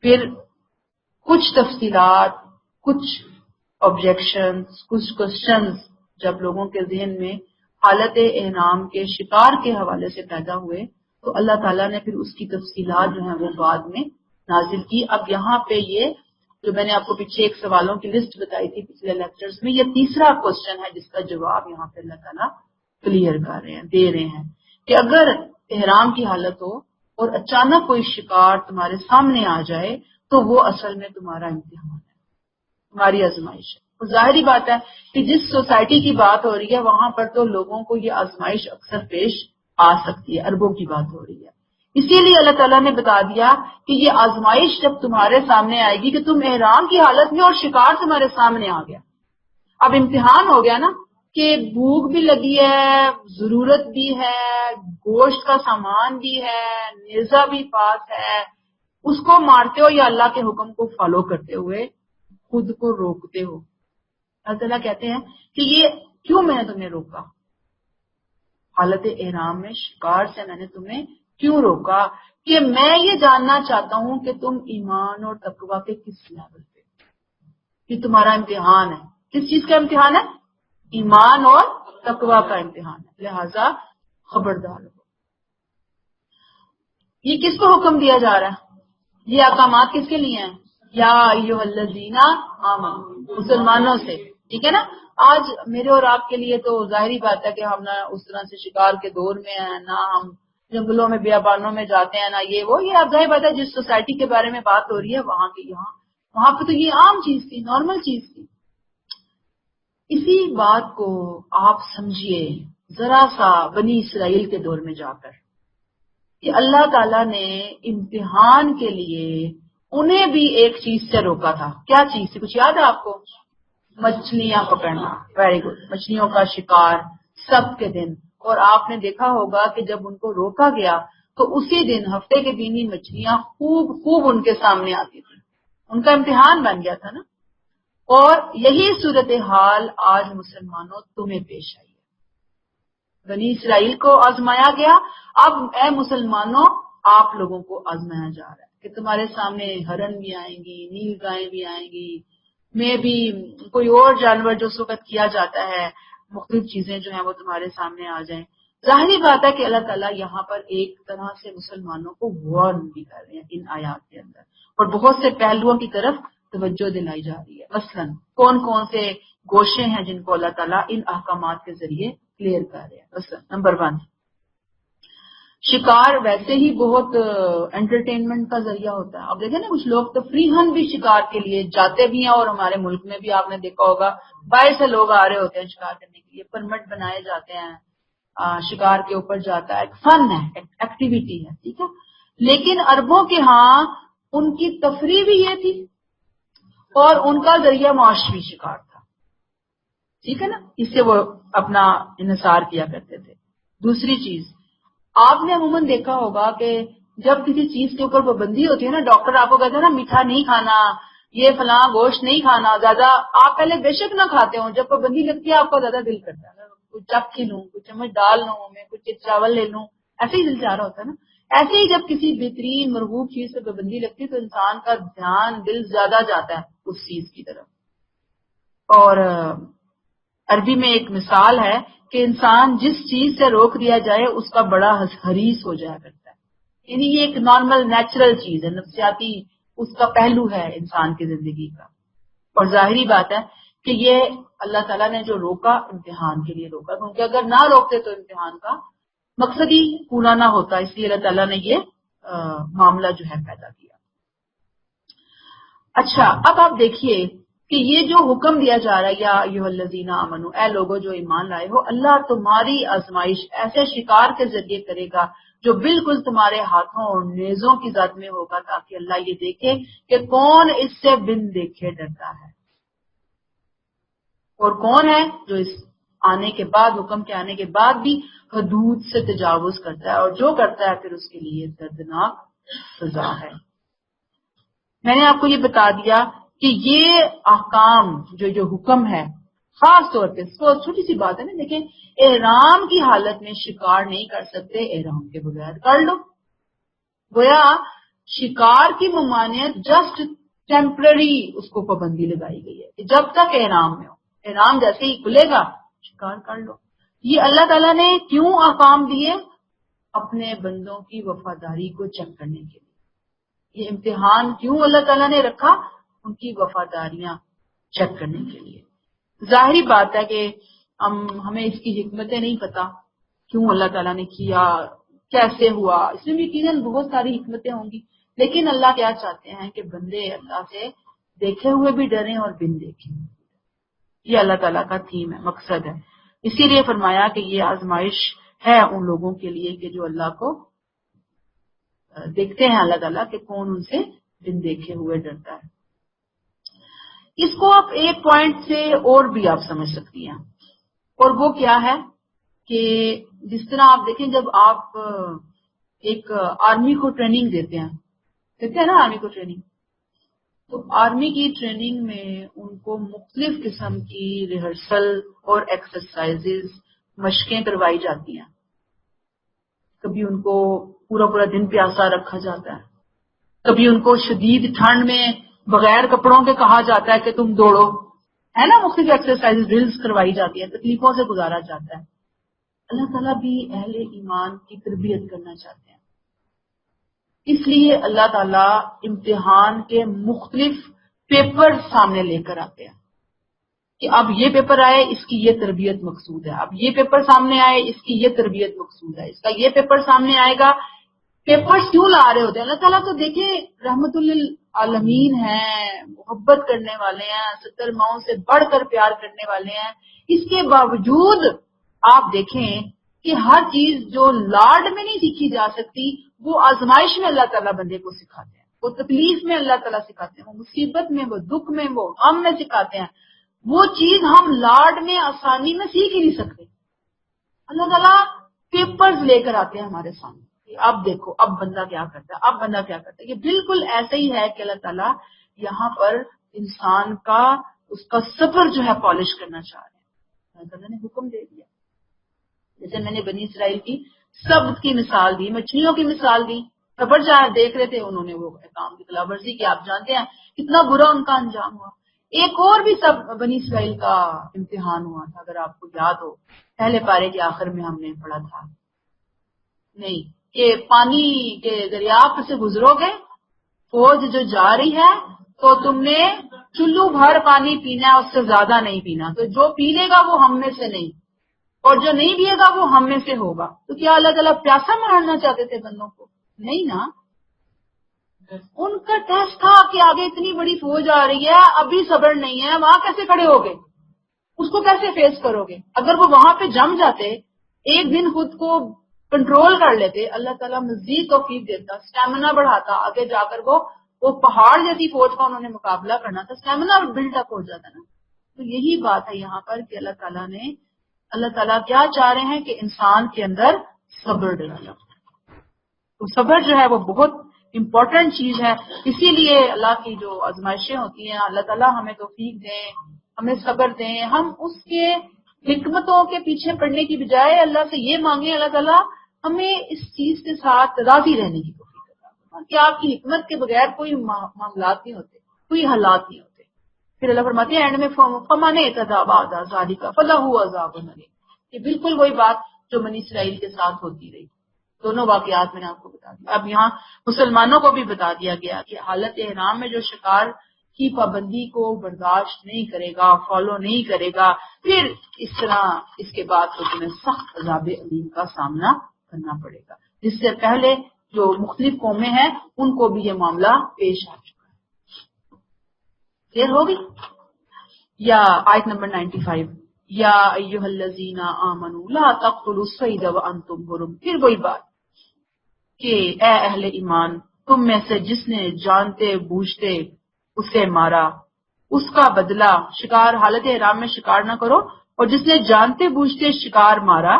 پھر کچھ تفصیلات، کچھ آبجیکشنز، کچھ کوسچنز جب لوگوں کے ذہن میں حالت احرام کے شکار کے حوالے سے پیدا ہوئے تو اللہ تعالیٰ نے پھر اس کی تفصیلات جو ہیں وہ بعد میں نازل کی. اب یہاں پہ یہ جو میں نے آپ کو پیچھے ایک سوالوں کی لسٹ بتائی تھی پچھلے لیکچرز میں، یہ تیسرا کوسچن ہے جس کا جواب یہاں پہ اللہ تعالیٰ کلیئر کر رہے ہیں، دے رہے ہیں کہ اگر احرام کی حالت ہو اور اچانک کوئی شکار تمہارے سامنے آ جائے تو وہ اصل میں تمہارا امتحان ہے، تمہاری آزمائش ہے. اور ظاہری بات ہے کہ جس سوسائٹی کی بات ہو رہی ہے وہاں پر تو لوگوں کو یہ آزمائش اکثر پیش آ سکتی ہے، اربوں کی بات ہو رہی ہے. اسی لیے اللہ تعالیٰ نے بتا دیا کہ یہ آزمائش جب تمہارے سامنے آئے گی کہ تم احرام کی حالت میں اور شکار تمہارے سامنے آ گیا، اب امتحان ہو گیا نا کہ بھوک بھی لگی ہے، ضرورت بھی ہے، گوشت کا سامان بھی ہے، نیزہ بھی پاس ہے، اس کو مارتے ہو یا اللہ کے حکم کو فالو کرتے ہوئے خود کو روکتے ہو. اللہ تعالیٰ کہتے ہیں کہ یہ کیوں میں نے تمہیں روکا، حالت احرام میں شکار سے میں نے تمہیں کیوں روکا، کہ میں یہ جاننا چاہتا ہوں کہ تم ایمان اور تقویٰ کے کس لیول پہ. یہ تمہارا امتحان ہے. کس چیز کا امتحان ہے؟ ایمان اور تقویٰ کا امتحان ہے، لہذا خبردار ہو. یہ کس کو حکم دیا جا رہا ہے؟ یہ احکامات کس کے لیے ہیں؟ یا ایھا الذین آمنوا، مسلمانوں سے. ٹھیک ہے نا. آج میرے اور آپ کے لیے تو ظاہری بات ہے کہ ہم نہ اس طرح سے شکار کے دور میں ہیں، نہ ہم جنگلوں میں بیابانوں میں جاتے ہیں، نہ یہ اب ظاہر بات ہے جس سوسائٹی کے بارے میں بات ہو رہی ہے وہاں پہ تو یہ عام چیز تھی، نارمل چیز تھی. اسی بات کو آپ سمجھیے ذرا سا بنی اسرائیل کے دور میں جا کر کہ اللہ تعالیٰ نے امتحان کے لیے انہیں بھی ایک چیز سے روکا تھا. کیا چیز تھی؟ کچھ یاد ہے آپ کو؟ مچھلیاں پکڑنا. Very good. مچھلیوں کا شکار سب کے دن. اور آپ نے دیکھا ہوگا کہ جب ان کو روکا گیا تو اسی دن ہفتے کے دن ہی مچھلیاں خوب ان کے سامنے آتی تھی. ان کا امتحان بن گیا تھا نا. اور یہی صورتحال آج مسلمانوں تمہیں پیش آئی ہے. بنی اسرائیل کو آزمایا گیا، اب اے مسلمانوں آپ لوگوں کو آزمایا جا رہا ہے کہ تمہارے سامنے ہرن بھی آئیں گی، نیل گائیں بھی آئیں گی، میں بھی کوئی اور جانور جو اس وقت کیا جاتا ہے، مختلف چیزیں جو ہیں وہ تمہارے سامنے آ جائیں. ظاہری بات ہے کہ اللہ تعالیٰ یہاں پر ایک طرح سے مسلمانوں کو وارن بھی کر رہے ہیں ان آیات کے اندر، اور بہت سے پہلوؤں کی طرف توجہ دلائی جا رہی ہے. مثلا کون سے گوشے ہیں جن کو اللہ تعالیٰ ان احکامات کے ذریعے کلیئر کر رہے ہیں. مثلا نمبر 1، شکار ویسے ہی بہت انٹرٹینمنٹ کا ذریعہ ہوتا ہے. اب دیکھیں نا کچھ لوگ تفریحاً بھی شکار کے لیے جاتے بھی ہیں، اور ہمارے ملک میں بھی آپ نے دیکھا ہوگا باہر سے لوگ آ رہے ہوتے ہیں شکار کرنے کے لیے، پرمٹ بنائے جاتے ہیں، شکار کے اوپر جاتا ہے، ایک فن ہے، ایک ایکٹیویٹی ہے. ٹھیک ہے. لیکن عربوں کے ہاں ان کی تفریح بھی یہ تھی اور ان کا ذریعہ معاش بھی شکار تھا. ٹھیک ہے نا. اس سے وہ اپنا انحصار کیا کرتے تھے. دوسری چیز، آپ نے عموماً دیکھا ہوگا کہ جب کسی چیز کے اوپر پابندی ہوتی ہے نا، ڈاکٹر آپ کو کہتے ہیں نا میٹھا نہیں کھانا، یہ فلاں گوشت نہیں کھانا زیادہ، آپ پہلے بے شک نہ کھاتے ہوں، جب پابندی لگتی ہے آپ کا زیادہ دل کرتا ہے کچھ چپ کے لوں، کچھ چمچ ڈال لوں میں، کچھ چاول لے لوں، ایسے ہی دل چاہ رہا ہوتا ہے نا. ایسے ہی جب کسی بہترین مرغوب چیز پہ پابندی لگتی ہے تو انسان کا دھیان دل زیادہ جاتا ہے اس چیز کی طرف. اور عربی میں ایک مثال ہے کہ انسان جس چیز سے روک دیا جائے اس کا بڑا حریص ہو جایا کرتا ہے. یعنی یہ ایک نارمل نیچرل چیز ہے، نفسیاتی اس کا پہلو ہے انسان کی زندگی کا. اور ظاہری بات ہے کہ یہ اللہ تعالیٰ نے جو روکا امتحان کے لیے روکا، کیونکہ اگر نہ روکتے تو امتحان کا مقصد ہی پورا نہ ہوتا، اس لیے اللہ تعالیٰ نے یہ معاملہ جو ہے پیدا کیا. اچھا اب آپ دیکھیے کہ یہ جو حکم دیا جا رہا ہے یا ایھا الذین آمنو، اے لوگوں جو ایمان لائے ہو، اللہ تمہاری آزمائش ایسے شکار کے ذریعے کرے گا جو بالکل تمہارے ہاتھوں اور نیزوں کی ذات میں ہوگا، تاکہ اللہ یہ دیکھے کہ کون اس سے بن دیکھے ڈرتا ہے اور کون ہے جو اس آنے کے بعد، حکم کے آنے کے بعد بھی حدود سے تجاوز کرتا ہے، اور جو کرتا ہے پھر اس کے لیے دردناک سزا ہے. میں نے آپ کو یہ بتا دیا کہ یہ احکام جو حکم ہے خاص طور پہ چھوٹی سی بات ہے نا، دیکھیں احرام کی حالت میں شکار نہیں کر سکتے، احرام کے بغیر کر لو. گویا شکار کی ممانعت جسٹ ٹیمپرری اس کو پابندی لگائی گئی ہے کہ جب تک احرام میں ہو، احرام جیسے ہی کھلے گا شکار کر لو. یہ اللہ تعالیٰ نے کیوں احکام دیے؟ اپنے بندوں کی وفاداری کو چیک کرنے کے لیے. یہ امتحان کیوں اللہ تعالیٰ نے رکھا؟ ان کی وفاداریاں چیک کرنے کے لیے. ظاہری بات ہے کہ ہمیں اس کی حکمتیں نہیں پتا کیوں اللہ تعالیٰ نے کیا، کیسے ہوا، اس میں بھی یقیناً بہت ساری حکمتیں ہوں گی، لیکن اللہ کیا چاہتے ہیں کہ بندے اللہ سے دیکھے ہوئے بھی ڈریں اور بن دیکھے. یہ اللہ تعالیٰ کا تھیم ہے، مقصد ہے. اسی لیے فرمایا کہ یہ آزمائش ہے ان لوگوں کے لیے کہ جو اللہ کو دیکھتے ہیں، اللہ تعالیٰ کہ کون ان سے بن دیکھے ہوئے ڈرتا ہے. اس کو آپ ایک پوائنٹ سے اور بھی آپ سمجھ سکتی ہیں، اور وہ کیا ہے کہ جس طرح آپ دیکھیں جب آپ ایک آرمی کو ٹریننگ دیتے ہیں نا آرمی کو ٹریننگ، تو آرمی کی ٹریننگ میں ان کو مختلف قسم کی ریہرسل اور ایکسرسائزز مشقیں کروائی جاتی ہیں. کبھی ان کو پورا دن پیاسا رکھا جاتا ہے، کبھی ان کو شدید ٹھنڈ میں بغیر کپڑوں کے کہا جاتا ہے کہ تم دوڑو، ہے نا، مختلف ایکسرسائز ڈرلز کروائی جاتی ہے، تکلیفوں سے گزارا جاتا ہے. اللہ تعالیٰ بھی اہل ایمان کی تربیت کرنا چاہتے ہیں، اس لیے اللہ تعالیٰ امتحان کے مختلف پیپر سامنے لے کر آتے ہیں کہ اب یہ پیپر آئے اس کی یہ تربیت مقصود ہے، اب یہ پیپر سامنے آئے اس کی یہ تربیت مقصود ہے، اس کا یہ پیپر سامنے آئے گا. پیپر کیوں لا رہے ہوتے ہیں؟ اللہ تعالیٰ تو دیکھیں رحمت للعالمین ہیں، محبت کرنے والے ہیں، 70 ماؤں سے بڑھ کر پیار کرنے والے ہیں. اس کے باوجود آپ دیکھیں کہ ہر چیز جو لاڈ میں نہیں سیکھی جا سکتی وہ آزمائش میں اللہ تعالیٰ بندے کو سکھاتے ہیں، وہ تکلیف میں اللہ تعالیٰ سکھاتے ہیں، وہ مصیبت میں، وہ دکھ میں، وہ غم میں سکھاتے ہیں. وہ چیز ہم لاڈ میں آسانی میں سیکھ ہی نہیں سکتے. اللہ تعالیٰ پیپرز لے کر آتے ہیں ہمارے سامنے، اب دیکھو اب بندہ کیا کرتا ہے، اب بندہ کیا کرتا ہے. یہ بالکل ایسے ہی ہے کہ اللہ تعالیٰ یہاں پر انسان کا اس کا صبر جو ہے پالش کرنا چاہ رہے ہیں. اللہ تعالیٰ نے حکم دے دیا، جیسے میں نے بنی اسرائیل کی سبت کی مثال دی، مچھلیوں کی مثال دی، صبر چاہ دیکھ رہے تھے، انہوں نے وہ کام کی خلاف ورزی کی. آپ جانتے ہیں کتنا برا ان کا انجام ہوا. ایک اور بھی سب بنی اسرائیل کا امتحان ہوا تھا، اگر آپ کو یاد ہو، پہلے پارے کے آخر میں ہم نے پڑھا تھا، نہیں کہ پانی کے دریافت سے گزرو گے، فوج جو جا رہی ہے تو تم نے چلو بھر پانی پینا ہے، اس سے زیادہ نہیں پینا، تو جو پی لے گا وہ ہم میں سے نہیں، اور جو نہیں پیے گا وہ ہم میں سے ہوگا. تو کیا اللہ تعالیٰ پیاسا مارنا چاہتے تھے بندوں کو؟ نہیں نا. ان کا ٹیسٹ تھا کہ آگے اتنی بڑی فوج آ رہی ہے، ابھی صبر نہیں ہے، وہاں کیسے کھڑے ہو گے، اس کو کیسے فیس کرو گے. اگر وہ وہاں پہ جم جاتے، ایک دن خود کو کنٹرول کر لیتے، اللہ تعالیٰ مزید توفیق دیتا، سٹیمنا بڑھاتا، آگے جا کر وہ پہاڑ جیسی فوج کا انہوں نے مقابلہ کرنا تھا، سٹیمنا بلڈ اپ ہو جاتا نا. تو یہی بات ہے یہاں پر کہ اللہ تعالیٰ کیا چاہ رہے ہیں کہ انسان کے اندر صبر ڈیولپ. تو صبر جو ہے وہ بہت امپورٹنٹ چیز ہے. اسی لیے اللہ کی جو آزمائشیں ہوتی ہیں، اللہ تعالیٰ ہمیں توفیق دیں، ہمیں صبر دیں، ہم اس کے حکمتوں کے پیچھے پڑنے کی بجائے اللہ سے یہ مانگے اللہ تعالیٰ ہمیں اس چیز کے ساتھ راضی رہنے کی کوشش کرتا کہ آپ کی حکمت کے بغیر کوئی معاملات نہیں ہوتے، کوئی حالات نہیں ہوتے. پھر اللہ فرماتے ہیں اینڈ میں فمن اعتدی بعد ذلک فلہ عذاب الیم، یہ بالکل وہی بات جو بنی اسرائیل کے ساتھ ہوتی رہی. دونوں واقعات میں نے آپ کو بتا دیا. اب یہاں مسلمانوں کو بھی بتا دیا گیا کہ حالت احرام میں جو شکار کی پابندی کو برداشت نہیں کرے گا، فالو نہیں کرے گا، پھر اس طرح اس کے بعد تو تمہیں سخت عذاب علیم کا سامنا کرنا پڑے گا. جس سے پہلے جو مختلف قومیں ہیں ان کو بھی یہ معاملہ پیش آ چکا ہے. کلیئر ہوگی؟ یا آیت نمبر 95 یا ایھا الذین آمنوا لا تقتلوا الصید وانتم حرم. پھر وہی بات کہ اے اہل ایمان، تم میں سے جس نے جانتے بوجھتے اسے مارا، اس کا بدلہ شکار حالت احرام میں شکار نہ کرو، اور جس نے جانتے بوجھتے شکار مارا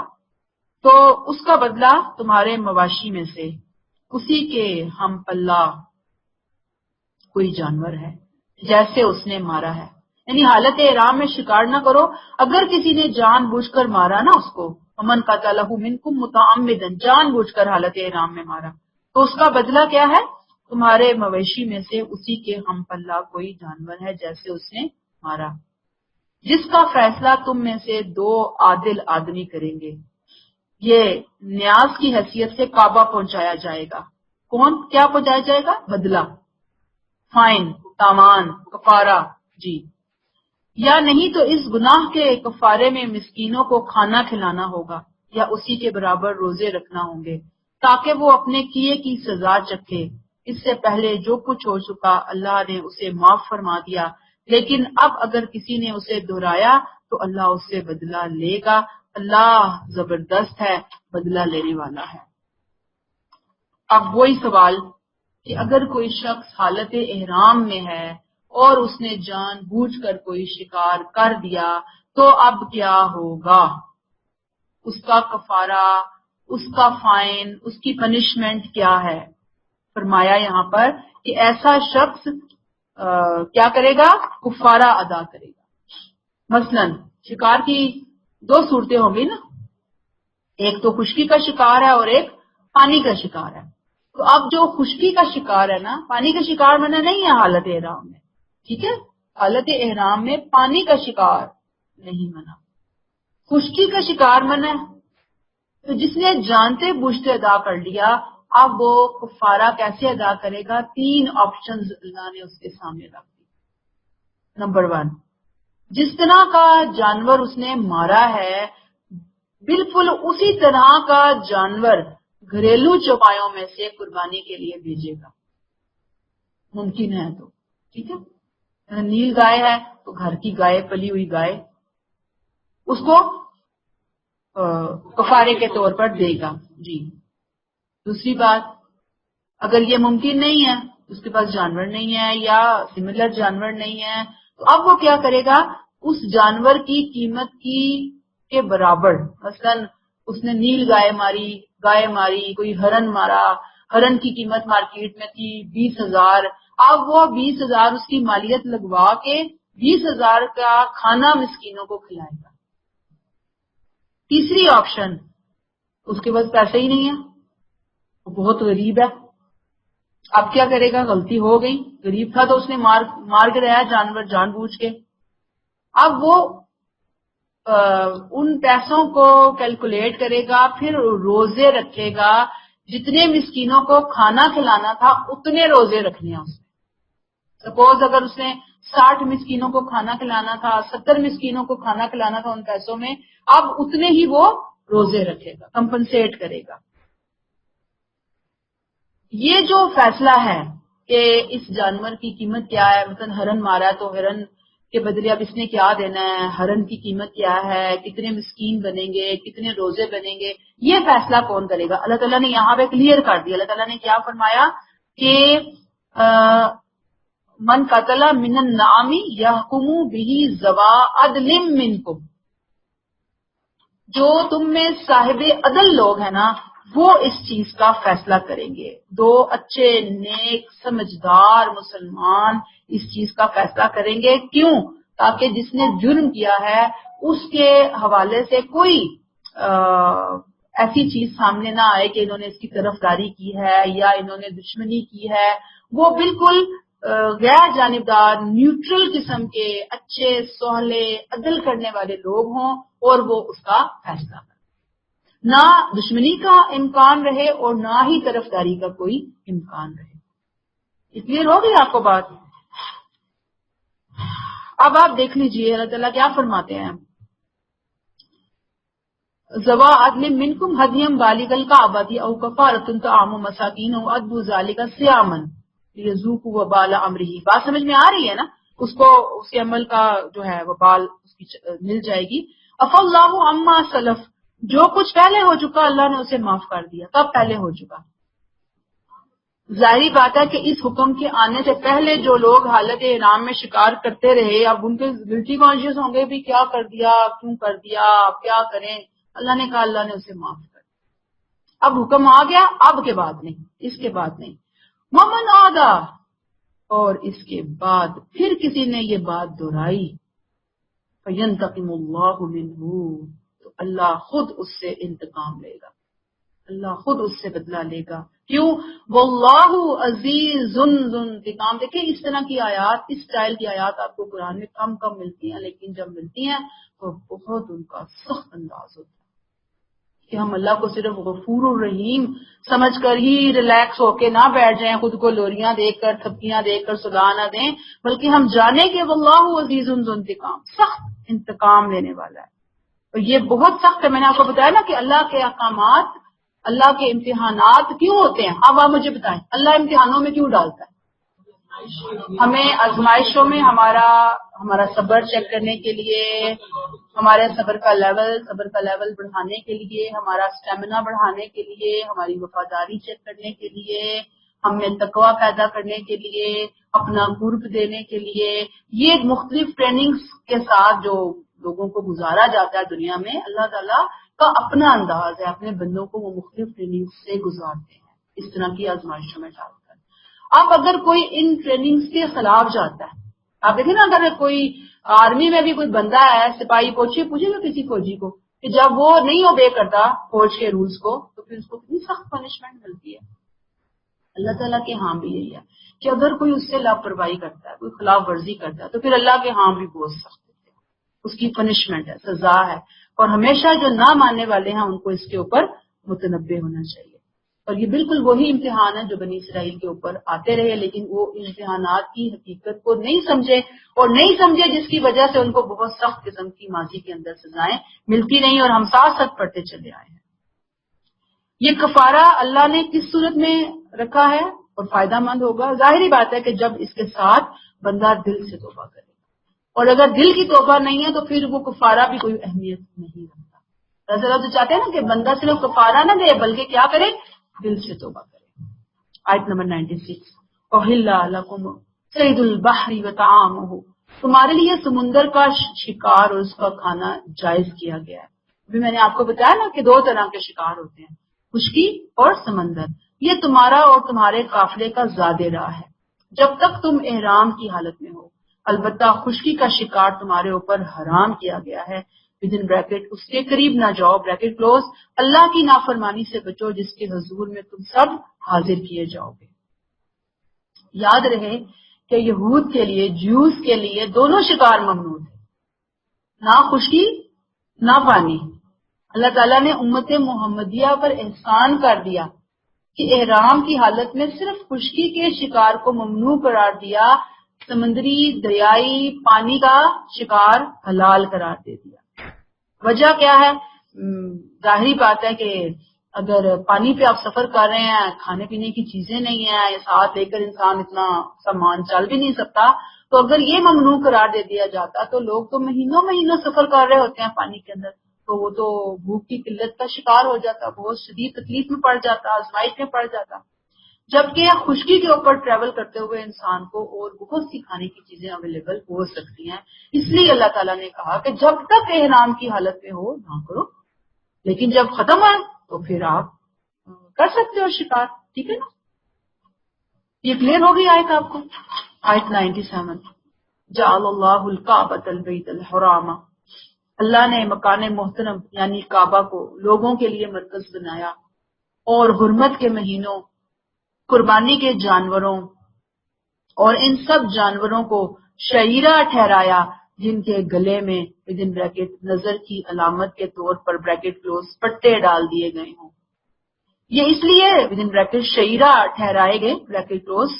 تو اس کا بدلہ تمہارے مواشی میں سے اسی کے ہم پلہ کوئی جانور ہے جیسے اس نے مارا ہے. یعنی حالت احرام میں شکار نہ کرو. اگر کسی نے جان بوجھ کر مارا نا اس کو، ومن قتلہ منکم متعمدا، جان بوجھ کر حالت احرام میں مارا، تو اس کا بدلہ کیا ہے؟ تمہارے مویشی میں سے اسی کے ہم پلہ کوئی جانور ہے جیسے اس نے مارا، جس کا فیصلہ تم میں سے دو عادل آدمی کریں گے. یہ نیاز کی حیثیت سے کعبہ پہنچایا جائے گا. کون کیا پہنچایا جائے گا؟ بدلہ، فائن، تاوان، کفارہ. جی. یا نہیں تو اس گناہ کے کفارے میں مسکینوں کو کھانا کھلانا ہوگا یا اسی کے برابر روزے رکھنا ہوں گے تاکہ وہ اپنے کیے کی سزا چکھے. اس سے پہلے جو کچھ ہو چکا اللہ نے اسے معاف فرما دیا، لیکن اب اگر کسی نے اسے دہرایا تو اللہ اس سے بدلہ لے گا. اللہ زبردست ہے، بدلہ لینے والا ہے. اب وہی سوال کہ اگر کوئی شخص حالت احرام میں ہے اور اس نے جان بوجھ کر کوئی شکار کر دیا تو اب کیا ہوگا؟ اس کا کفارہ، اس کا فائن، اس کی پنشمنٹ کیا ہے؟ فرمایا یہاں پر کہ ایسا شخص کیا کرے گا؟ کفارہ ادا کرے گا. مثلا شکار کی دو صورتیں ہوں گی نا، ایک تو خشکی کا شکار ہے اور ایک پانی کا شکار ہے. تو اب جو خشکی کا شکار ہے نا، پانی کا شکار منع نہیں ہے حالت احرام میں، ٹھیک ہے؟ حالت احرام میں پانی کا شکار نہیں منع، خشکی کا شکار منع ہے. تو جس نے جانتے بوجھتے ادا کر لیا، اب وہ کفارہ کیسے ادا کرے گا؟ 3 آپشنز اللہ نے اس کے سامنے رکھ دی. نمبر 1، جس طرح کا جانور اس نے مارا ہے بالکل اسی طرح کا جانور گھریلو چوپایوں میں سے قربانی کے لیے بھیجے گا، ممکن ہے تو، ٹھیک ہے؟ نیل گائے ہے تو گھر کی گائے، پلی ہوئی گائے، اس کو کفارے کے طور پر دے گا. جی. دوسری بات، اگر یہ ممکن نہیں ہے، اس کے پاس جانور نہیں ہے یا سملر جانور نہیں ہے، تو اب وہ کیا کرے گا؟ اس جانور کی قیمت کے برابر، مثلا اس نے نیل گائے ماری، کوئی ہرن مارا، ہرن کی قیمت مارکیٹ میں تھی 20,000، اب وہ 20,000 اس کی مالیت لگوا کے 20,000 کا کھانا مسکینوں کو کھلائے گا. تیسری آپشن، اس کے پاس پیسے ہی نہیں ہے، وہ بہت غریب ہے، اب کیا کرے گا؟ غلطی ہو گئی، غریب تھا تو اس نے مار کے رہا جانور جان بوجھ کے. اب وہ ان پیسوں کو کیلکولیٹ کرے گا، پھر روزے رکھے گا، جتنے مسکینوں کو کھانا کھلانا تھا اتنے روزے رکھنے ہیں اس نے. سپوز اگر اس نے 60 مسکینوں کو کھانا کھلانا تھا، 70 مسکینوں کو کھانا کھلانا تھا ان پیسوں میں، اب اتنے ہی وہ روزے رکھے گا، کمپنسیٹ کرے گا. یہ جو فیصلہ ہے کہ اس جانور کی قیمت کیا ہے، مثلا ہرن مارا ہے تو ہرن کے بدلے اب اس نے کیا دینا ہے، ہرن کی قیمت کیا ہے، کتنے مسکین بنیں گے، کتنے روزے بنیں گے، یہ فیصلہ کون کرے گا؟ اللہ تعالیٰ نے یہاں پہ کلیئر کر دیا. اللہ تعالیٰ نے کیا فرمایا کہ من قتل من النعام یحکم بہ ذوی عدل منکم، جو تم میں صاحب عدل لوگ ہیں نا وہ اس چیز کا فیصلہ کریں گے. 2 اچھے نیک سمجھدار مسلمان اس چیز کا فیصلہ کریں گے. کیوں؟ تاکہ جس نے جرم کیا ہے اس کے حوالے سے کوئی ایسی چیز سامنے نہ آئے کہ انہوں نے اس کی طرفداری کی ہے یا انہوں نے دشمنی کی ہے. وہ بالکل غیر جانبدار نیوٹرل قسم کے اچھے سہلے عدل کرنے والے لوگ ہوں اور وہ اس کا فیصلہ کریں. نہ دشمنی کا امکان رہے اور نہ ہی طرفداری کا کوئی امکان رہے. کلیئر ہو گئی آپ کو بات؟ اب آپ دیکھ لیجئے اللہ تعالیٰ کیا فرماتے ہیں. زوا عدل منکم ہدیم بالغ الکعبۃ او کفارۃ طعام مساکین او ادوا ذلک صیاما لیذوقوا وبال امرہ. بات سمجھ میں آ رہی ہے نا؟ اس کو اس کے عمل کا جو ہے وبال اس کی مل جائے گی. عفا اللہ عما سلف، جو کچھ پہلے ہو چکا اللہ نے اسے معاف کر دیا. کب پہلے ہو چکا؟ ظاہری بات ہے کہ اس حکم کے آنے سے پہلے جو لوگ حالت احرام میں شکار کرتے رہے اب ان کے گلٹی کانشیس ہوں گے بھی کیا کر دیا، کیوں کر دیا، اب کیا کریں. اللہ نے کہا اللہ نے اسے معاف کر دیا. اب حکم آ گیا، اب کے بعد نہیں، اس کے بعد نہیں. ومن آدا، اور اس کے بعد پھر کسی نے یہ بات دہرائی، فینتقم اللہ منہ، تو اللہ خود اس سے انتقام لے گا، اللہ خود اس سے بدلہ لے گا. کیوں؟ واللہ عزیز ذو انتقام. دیکھیں اس طرح کی آیات، اس سٹائل کی آیات آپ کو قرآن میں کم کم ملتی ہیں، لیکن جب ملتی ہیں تو بہت ان کا سخت انداز ہوتا ہے کہ ہم اللہ کو صرف غفور الرحیم سمجھ کر ہی ریلیکس ہو کے نہ بیٹھ جائیں، خود کو لوریاں دیکھ کر، تھپکیاں دیکھ کر صدا نہ دیں، بلکہ ہم جانیں کہ واللہ عزیز ذو انتقام، سخت انتقام لینے والا ہے. اور یہ بہت سخت ہے. میں نے آپ کو بتایا نا کہ اللہ کے احکامات، اللہ کے امتحانات کیوں ہوتے ہیں. اب آپ مجھے بتائیں اللہ امتحانوں میں کیوں ڈالتا ہے؟ ہمیں آزمائشوں میں ہمارا صبر چیک کرنے کے لیے، ہمارے صبر کا لیول بڑھانے کے لیے، ہمارا اسٹیمنا بڑھانے کے لیے، ہماری وفاداری چیک کرنے کے لیے، ہمیں تقوی پیدا کرنے کے لیے، اپنا قرب دینے کے لیے. یہ مختلف ٹریننگز کے ساتھ جو لوگوں کو گزارا جاتا ہے دنیا میں، اللہ تعالیٰ کا اپنا انداز ہے، اپنے بندوں کو وہ مختلف ٹریننگ سے گزارتے ہیں اس طرح کی آزمائشوں میں ڈال کر. اب اگر کوئی ان ٹریننگز کے خلاف جاتا ہے، آپ دیکھیں نا، اگر کوئی آرمی میں بھی کوئی بندہ ہے، سپاہی پوچھے گا کسی فوجی کو کہ جب وہ نہیں اوبے کرتا فوج کے رولز کو تو پھر اس کو کتنی سخت پنشمنٹ ملتی ہے. اللہ تعالیٰ کے ہاں بھی یہی ہے کہ اگر کوئی اس سے لاپرواہی کرتا ہے، کوئی خلاف ورزی کرتا ہے تو پھر اللہ کے ہاں بھی بہت سخت ہوتے ہیں، اس کی پنشمنٹ ہے، سزا ہے. اور ہمیشہ جو نہ ماننے والے ہیں ان کو اس کے اوپر متنبع ہونا چاہیے. اور یہ بالکل وہی امتحان ہے جو بنی اسرائیل کے اوپر آتے رہے، لیکن وہ امتحانات کی حقیقت کو نہیں سمجھے، اور نہیں سمجھے جس کی وجہ سے ان کو بہت سخت قسم کی ماضی کے اندر سزائیں ملتی رہیں، اور ہم ساتھ ساتھ پڑھتے چلے آئے ہیں. یہ کفارہ اللہ نے کس صورت میں رکھا ہے اور فائدہ مند ہوگا؟ ظاہری بات ہے کہ جب اس کے ساتھ بندہ دل سے توبہ کرے، اور اگر دل کی توبہ نہیں ہے تو پھر وہ کفارہ بھی کوئی اہمیت نہیں رکھتا. اللہ تو چاہتے ہیں نا کہ بندہ صرف کفارہ نہ دے بلکہ کیا کرے؟ دل سے توبہ کرے. آیت نمبر 96، احل لکم صید البحر وطعامہ، تمہارے لیے سمندر کا شکار اور اس کا کھانا جائز کیا گیا ہے. ابھی میں نے آپ کو بتایا نا کہ دو طرح کے شکار ہوتے ہیں، خشکی اور سمندر. یہ تمہارا اور تمہارے قافلے کا زاد راہ ہے جب تک تم احرام کی حالت میں ہو. البتہ خشکی کا شکار تمہارے اوپر حرام کیا گیا ہے، ودن بریکٹ اس کے قریب نہ جاؤ، بریکٹ کلوز. اللہ کی نافرمانی سے بچو جس کے حضور میں تم سب حاضر کیے جاؤ گے. یاد رہے کہ یہود کے لیے، جیوز کے لیے دونوں شکار ممنوع تھے، نہ خشکی نہ پانی. اللہ تعالیٰ نے امت محمدیہ پر احسان کر دیا کہ احرام کی حالت میں صرف خشکی کے شکار کو ممنوع قرار دیا، سمندری دریائی پانی کا شکار حلال قرار دے دیا. وجہ کیا ہے؟ ظاہری بات ہے کہ اگر پانی پہ آپ سفر کر رہے ہیں، کھانے پینے کی چیزیں نہیں ہیں، ساتھ لے کر انسان اتنا سامان چل بھی نہیں سکتا، تو اگر یہ ممنوع قرار دے دیا جاتا تو لوگ تو مہینوں سفر کر رہے ہوتے ہیں پانی کے اندر، تو وہ تو بھوک کی قلت کا شکار ہو جاتا، بہت شدید تکلیف میں پڑ جاتا، آزمائش میں پڑ جاتا. جبکہ خشکی کے اوپر ٹریول کرتے ہوئے انسان کو اور بہت سی کھانے کی چیزیں اویلیبل ہو سکتی ہیں. اس لیے اللہ تعالیٰ نے کہا کہ جب تک احرام کی حالت میں ہو نہ کرو، لیکن جب ختم ہے تو پھر آپ کر سکتے ہو شکار. ٹھیک ہے نا؟ یہ کلیئر ہو گئی آیت آپ کو؟ آیت 97، جعل اللہ الکعبۃ البیت الحرام، اللہ نے مکان محترم یعنی کعبہ کو لوگوں کے لیے مرکز بنایا اور حرمت کے مہینوں، قربانی کے جانوروں اور ان سب جانوروں کو شعیرہ ٹھہرایا جن کے گلے میں ودن بریکٹ نظر کی علامت کے طور پر بریکٹ کلوز پٹے ڈال دیے گئے ہوں۔ یہ اس لیے ودن بریکٹ شعیرہ ٹھہرائے گئے بریکٹ کلوز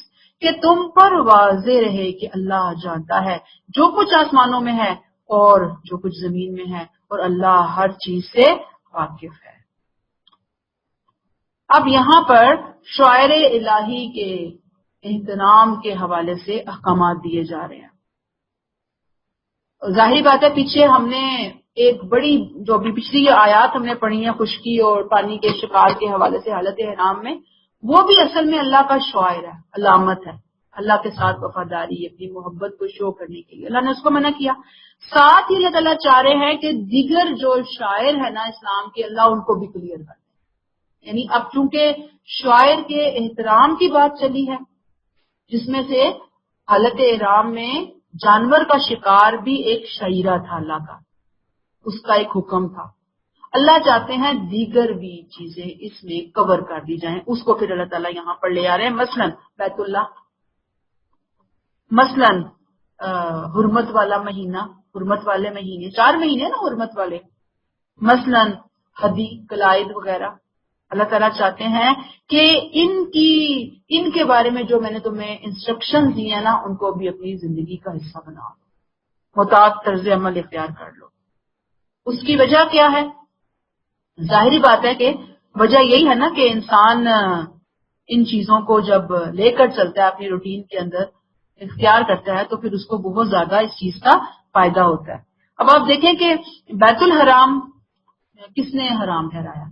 کہ تم پر واضح رہے کہ اللہ جانتا ہے جو کچھ آسمانوں میں ہے اور جو کچھ زمین میں ہے، اور اللہ ہر چیز سے واقف ہے۔ اب یہاں پر شعائر الہی کے احترام کے حوالے سے احکامات دیے جا رہے ہیں۔ ظاہری بات ہے پیچھے ہم نے ایک بڑی جو ابھی پچھلی آیات ہم نے پڑھی ہیں خشکی اور پانی کے شکار کے حوالے سے حالت احرام میں، وہ بھی اصل میں اللہ کا شعائر ہے، علامت ہے، اللہ کے ساتھ وفاداری، اپنی محبت کو شو کرنے کے لیے اللہ نے اس کو منع کیا۔ ساتھ ہی اللہ تعالیٰ چاہ رہے ہیں کہ دیگر جو شاعر ہے نا اسلام کے، اللہ ان کو بھی کلیئر کر دے۔ یعنی اب چونکہ شاعر کے احترام کی بات چلی ہے، جس میں سے حالت احرام میں جانور کا شکار بھی ایک شعیرہ تھا اللہ کا، اس کا ایک حکم تھا۔ اللہ چاہتے ہیں دیگر بھی چیزیں اس میں کور کر دی جائیں، اس کو پھر اللہ تعالیٰ یہاں پر لے آ رہے ہیں۔ مثلاً بیت اللہ، مثلاً حرمت والا مہینہ، حرمت والے مہینے، 4 مہینے نا حرمت والے، مثلاً ہدی، قلائد وغیرہ۔ اللہ تعالیٰ چاہتے ہیں کہ ان کے بارے میں جو میں نے تمہیں انسٹرکشن دی ہیں نا، ان کو بھی اپنی زندگی کا حصہ بنا دو، محتاط طرز عمل اختیار کر لو۔ اس کی وجہ کیا ہے؟ ظاہری بات ہے کہ وجہ یہی ہے نا کہ انسان ان چیزوں کو جب لے کر چلتا ہے اپنی روٹین کے اندر، اختیار کرتا ہے، تو پھر اس کو بہت زیادہ اس چیز کا فائدہ ہوتا ہے۔ اب آپ دیکھیں کہ بیت الحرام کس نے حرام ٹھہرایا؟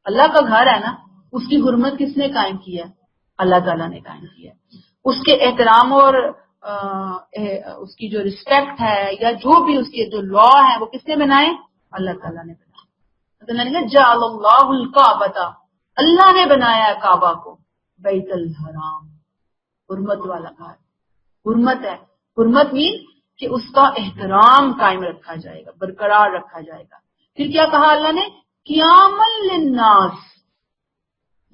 اللہ کا گھر ہے نا، اس کی حرمت کس نے قائم کی ہے؟ اللہ تعالیٰ نے قائم کی ہے۔ اس کے احترام اور اس کی جو رسپیکٹ ہے یا جو بھی اس کے جو لا ہے وہ کس نے بنائے؟ اللہ تعالیٰ نے بنایا۔ جعل اللہ الکعبۃ، اللہ نے بنایا کعبہ کو بیت الحرام، حرمت والا گھر۔ حرمت ہے، حرمت مین کہ اس کا احترام قائم رکھا جائے گا، برقرار رکھا جائے گا۔ پھر کیا کہا اللہ نے؟ قیاما للناس،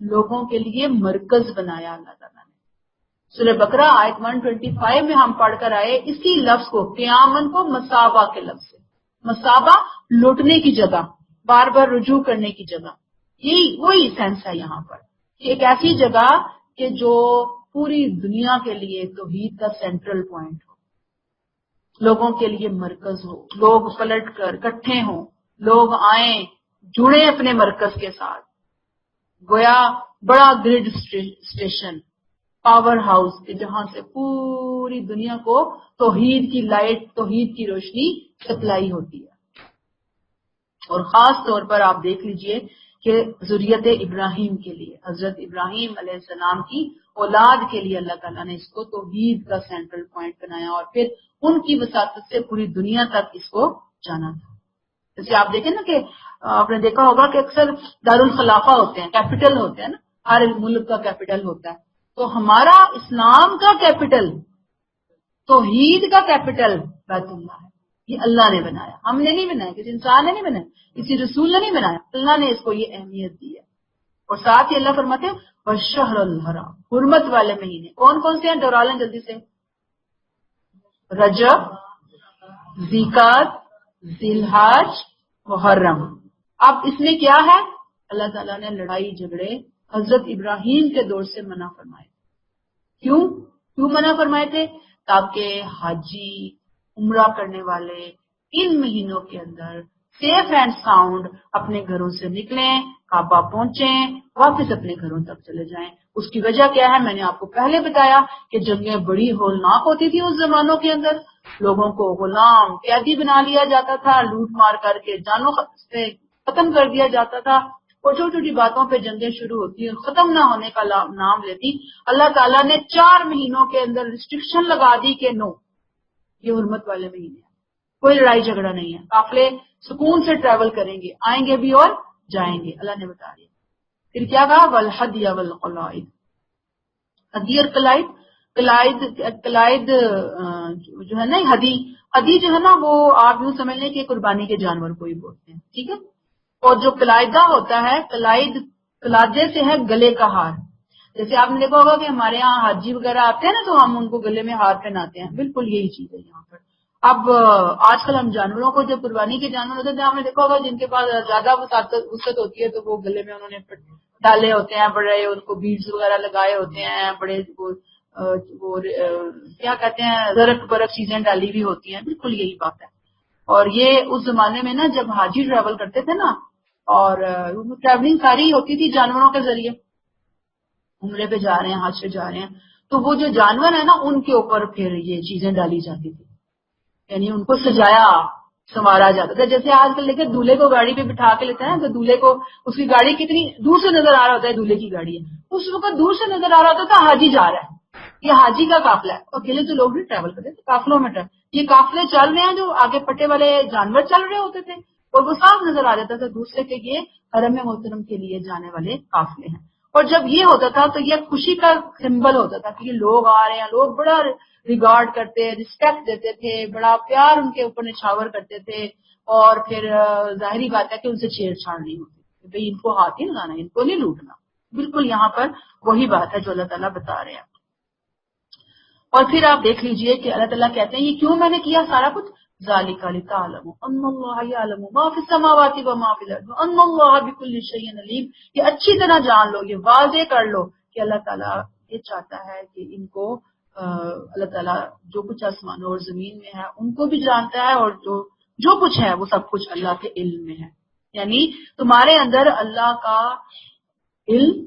لوگوں کے لیے مرکز بنایا اللہ تعالیٰ نے۔ سورہ بقرہ آیت 125 میں ہم پڑھ کر آئے اسی لفظ کو، قیامن کو مسابہ کے لفظ سے، مسابہ لوٹنے کی جگہ، بار بار رجوع کرنے کی جگہ، یہی وہی سینس ہے یہاں پر کہ ایک ایسی جگہ کہ جو پوری دنیا کے لیے توحید کا سینٹرل پوائنٹ ہو، لوگوں کے لیے مرکز ہو، لوگ پلٹ کر اکٹھے ہوں، لوگ آئیں جڑے اپنے مرکز کے ساتھ، گویا بڑا گریڈ اسٹیشن، پاور ہاؤس کہ جہاں سے پوری دنیا کو توحید کی لائٹ، توحید کی روشنی سپلائی ہوتی ہے۔ اور خاص طور پر آپ دیکھ لیجئے کہ ذریت ابراہیم کے لیے، حضرت ابراہیم علیہ السلام کی اولاد کے لیے اللہ تعالیٰ نے اس کو توحید کا سینٹرل پوائنٹ بنایا، اور پھر ان کی وساطت سے پوری دنیا تک اس کو جانا تھا۔ جیسے آپ دیکھیں نا کہ آپ نے دیکھا ہوگا کہ اکثر دارالخلافہ ہوتے ہیں، کیپٹل ہوتے ہیں نا، ہر ملک کا کیپٹل ہوتا ہے۔ تو ہمارا اسلام کا کیپٹل، توحید کا کیپٹل بیت اللہ ہے، یہ اللہ نے بنایا، ہم نے نہیں بنایا، کسی انسان نے نہیں بنایا، کسی رسول نے نہیں بنایا، اللہ نے اس کو یہ اہمیت دی ہے۔ اور ساتھ ہی اللہ فرماتے ہیں والشہر الحرام، حرمت والے مہینے کون کون سے ہیں؟ دوہرا لیں جلدی سے، رجب، ذیقعدہ، ذی الحج، محرم۔ اب اس میں کیا ہے؟ اللہ تعالیٰ نے لڑائی جھگڑے حضرت ابراہیم کے دور سے منع فرمائے۔ کیوں منع فرمائے تھے؟ تاکہ حاجی، عمرہ کرنے والے ان مہینوں کے اندر سیف اینڈ ساؤنڈ اپنے گھروں سے نکلیں، کعبہ پہنچیں، واپس اپنے گھروں تک چلے جائیں۔ اس کی وجہ کیا ہے؟ میں نے آپ کو پہلے بتایا کہ جنگیں بڑی ہولناک ہوتی تھی اس زمانوں کے اندر، لوگوں کو غلام قیدی بنا لیا جاتا تھا، لوٹ مار کر کے جانوں سے ختم کر دیا جاتا تھا، اور چھوٹی چھوٹی باتوں پہ جنگیں شروع ہوتی اور ختم نہ ہونے کا نام لیتی۔ اللہ تعالیٰ نے 4 مہینوں کے اندر ریسٹرکشن لگا دی کہ نو، یہ حرمت والے مہینے ہیں، کوئی لڑائی جھگڑا نہیں ہے، قافلے سکون سے ٹریول کریں گے، آئیں گے بھی اور جائیں گے، اللہ نے بتا دیا۔ پھر کیا کہا؟ والحدی والقلائد، ہدی اور قلائد جو ہے نا، ہدی ادی جو ہے نا وہ آپ یوں سمجھ لیں کہ قربانی کے جانور کو ہی بولتے ہیں، ٹھیک ہے. اور جو قلائدہ ہوتا ہے، قلادے سے ہے گلے کا ہار. جیسے آپ نے دیکھا ہوگا کہ ہمارے یہاں حاجی وغیرہ آتے ہیں نا تو ہم ان کو گلے میں ہار پہناتے ہیں، بالکل یہی چیز ہے یہاں پر. اب آج کل ہم جانوروں کو جب قربانی کے جانور ہوتے ہیں آپ نے دیکھا ہوگا جن کے پاس زیادہ وسعت ہوتی ہے تو وہ گلے میں انہوں نے ڈالے ہوتے ہیں، بڑے ان کو بیڈز وغیرہ لگائے ہوتے ہیں، بڑے وہ کیا کہتے ہیں زرق برق چیزیں ڈالی ہوئی ہوتی ہیں. بالکل یہی بات ہے. اور یہ اس زمانے میں نا جب حاجی ٹریول کرتے تھے نا اور ٹریولنگ ساری ہوتی تھی جانوروں کے ذریعے، عمرے پہ جا رہے ہیں، حج پہ جا رہے ہیں، تو وہ جو جانور ہیں نا ان کے اوپر پھر یہ چیزیں ڈالی جاتی تھی، یعنی ان کو سجایا سنوارا جاتا تھا. جیسے آج کل دیکھیں دولہے کو گاڑی پہ بٹھا کے لیتے ہیں تو دولہے کو اس کی گاڑی کتنی دور سے نظر آ رہا ہوتا ہے، دولہے کی گاڑی ہے، اس وقت دور سے نظر آ رہا ہوتا تھا حاجی جا رہا ہے، یہ حاجی کا قافلہ ہے. اکیلے تو لوگ نہیں ٹریول کرتے تھے، قافلوں میں یہ قافلے چل رہے ہیں، جو آگے پٹے والے جانور چل رہے ہوتے تھے اور وہ صاف نظر آ جاتا تھا دوسرے کے یہ حرم محترم کے لیے جانے والے قافلے ہیں. اور جب یہ ہوتا تھا تو یہ خوشی کا سمبل ہوتا تھا کہ یہ لوگ آ رہے ہیں، لوگ بڑا ریگارڈ کرتے، رسپیکٹ دیتے تھے، بڑا پیار ان کے اوپر نچھاور کرتے تھے. اور پھر ظاہری بات ہے کہ ان سے چھیڑ چھاڑ نہیں ہوتی، بھائی ان کو ہاتھ ہی لگانا، ان کو نہیں لوٹنا. بالکل یہاں پر وہی بات ہے جو اللہ تعالیٰ بتا رہے ہیں. اور پھر آپ دیکھ لیجئے کہ اللہ تعالیٰ کہتے ہیں یہ کیوں میں نے کیا سارا کچھ، ذالک لتعلموا ان اللہ یعلم ما فی السماوات و ما فی الارض ان اللہ بکل شیء علیم. یہ اچھی طرح جان لو، یہ واضح کر لو کہ اللہ تعالیٰ یہ چاہتا ہے کہ ان کو اللہ تعالیٰ جو کچھ آسمانوں اور زمین میں ہے ان کو بھی جانتا ہے، اور جو کچھ ہے وہ سب کچھ اللہ کے علم میں ہے. یعنی تمہارے اندر اللہ کا علم،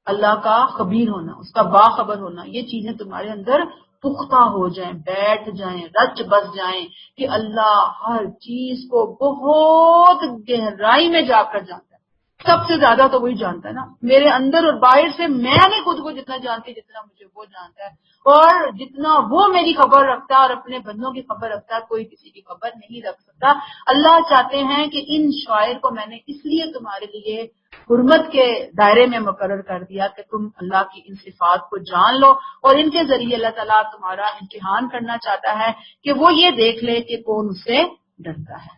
اللہ کا خبیر ہونا، اس کا باخبر ہونا، یہ چیزیں تمہارے اندر پختہ ہو جائیں، بیٹھ جائیں، رچ بس جائیں کہ اللہ ہر چیز کو بہت گہرائی میں جا کر جانتا ہے. سب سے زیادہ تو وہی جانتا ہے نا، میرے اندر اور باہر سے میں نہیں خود کو جتنا جانتی جتنا مجھے وہ جانتا ہے، اور جتنا وہ میری خبر رکھتا ہے اور اپنے بندوں کی خبر رکھتا ہے کوئی کسی کی خبر نہیں رکھ سکتا. اللہ چاہتے ہیں کہ ان شاعر کو میں نے اس لیے تمہارے لیے حرمت کے دائرے میں مقرر کر دیا کہ تم اللہ کی ان صفات کو جان لو، اور ان کے ذریعے اللہ تعالیٰ تمہارا امتحان کرنا چاہتا ہے کہ وہ یہ دیکھ لے کہ کون اس سے ڈرتا ہے.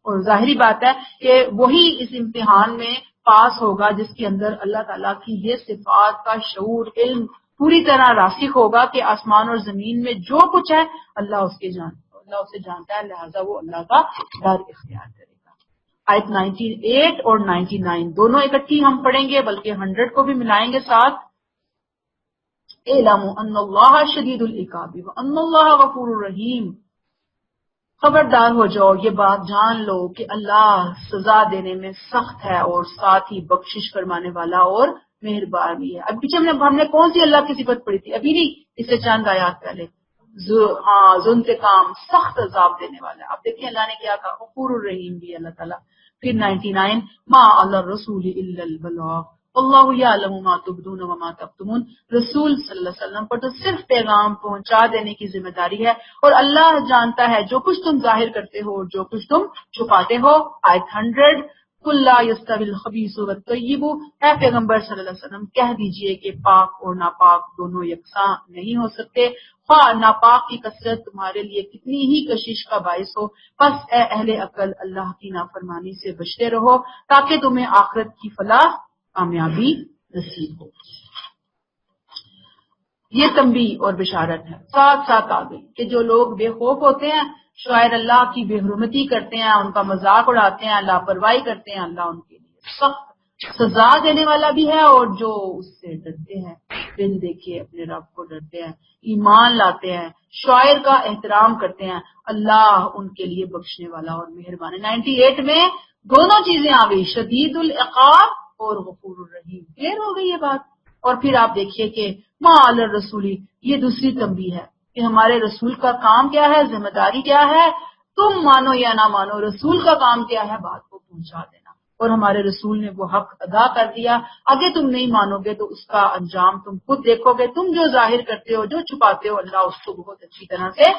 اور ظاہری بات ہے کہ وہی اس امتحان میں پاس ہوگا جس کے اندر اللہ تعالیٰ کی یہ صفات کا شعور، علم پوری طرح راسخ ہوگا کہ آسمان اور زمین میں جو کچھ ہے اللہ اسے جانتا ہے، لہذا وہ اللہ کا ڈر اختیار کرے گا. آیت 98 اور 99 دونوں اکٹھی ہم پڑھیں گے، بلکہ 100 کو بھی ملائیں گے ساتھ. اعلموا ان اللہ شدید العقاب وان اللہ غفور الرحیم. خبردار ہو جاؤ، یہ بات جان لو کہ اللہ سزا دینے میں سخت ہے اور ساتھ ہی بخشش فرمانے والا اور مہربان بھی ہے. اب پیچھے ہم نے کون سی اللہ کی صفت پڑھی تھی؟ ابھی نہیں، اس سے چند آیات پہلے. ذوالانتقام، سخت عذاب دینے والا. اب دیکھیں اللہ نے کیا کہا، غفور الرحیم بھی اللہ تعالیٰ. پھر 99 ما علی الرسول الا البلاغ اللہ یعلم ما تبدون وما تکتمون. رسول صلی اللہ علیہ وسلم پر تو صرف پیغام پہنچا دینے کی ذمہ داری ہے، اور اللہ جانتا ہے جو کچھ تم ظاہر کرتے ہو اور جو کچھ تم چھپاتے ہو. آیت 100 قل لا یستوی الخبیث والطیب. اے پیغمبر صلی اللہ علیہ وسلم کہہ دیجئے کہ پاک اور ناپاک دونوں یکساں نہیں ہو سکتے، خواہ ناپاک کی کثرت تمہارے لیے کتنی ہی کشش کا باعث ہو. بس اے اہل عقل اللہ کی نافرمانی سے بچتے رہو تاکہ تمہیں آخرت کی فلاح کامیابی نصیب ہو. یہ تنبیہ اور بشارت ہے، ساتھ ساتھ آ گئی کہ جو لوگ بے خوف ہوتے ہیں، شاعر اللہ کی بے حرمتی کرتے ہیں، ان کا مذاق اڑاتے ہیں، لاپرواہی کرتے ہیں، اللہ ان کے لیے سخت سزا دینے والا بھی ہے. اور جو اس سے ڈرتے ہیں، دل دیکھے اپنے رب کو ڈرتے ہیں، ایمان لاتے ہیں، شاعر کا احترام کرتے ہیں، اللہ ان کے لیے بخشنے والا اور مہربان ہے. 98 میں دونوں چیزیں آ گئی، شدید العقاب اور غفور الرحیم. کلیئر ہو گئی یہ بات. اور پھر آپ دیکھیے کہ ما علی الرسولی، یہ دوسری تنبیہ ہے کہ ہمارے رسول کا کام کیا ہے، ذمہ داری کیا ہے. تم مانو یا نہ مانو، رسول کا کام کیا ہے، بات کو پہنچا دینا. اور ہمارے رسول نے وہ حق ادا کر دیا. آگے تم نہیں مانو گے تو اس کا انجام تم خود دیکھو گے. تم جو ظاہر کرتے ہو، جو چھپاتے ہو، اللہ اس کو بہت اچھی طرح سے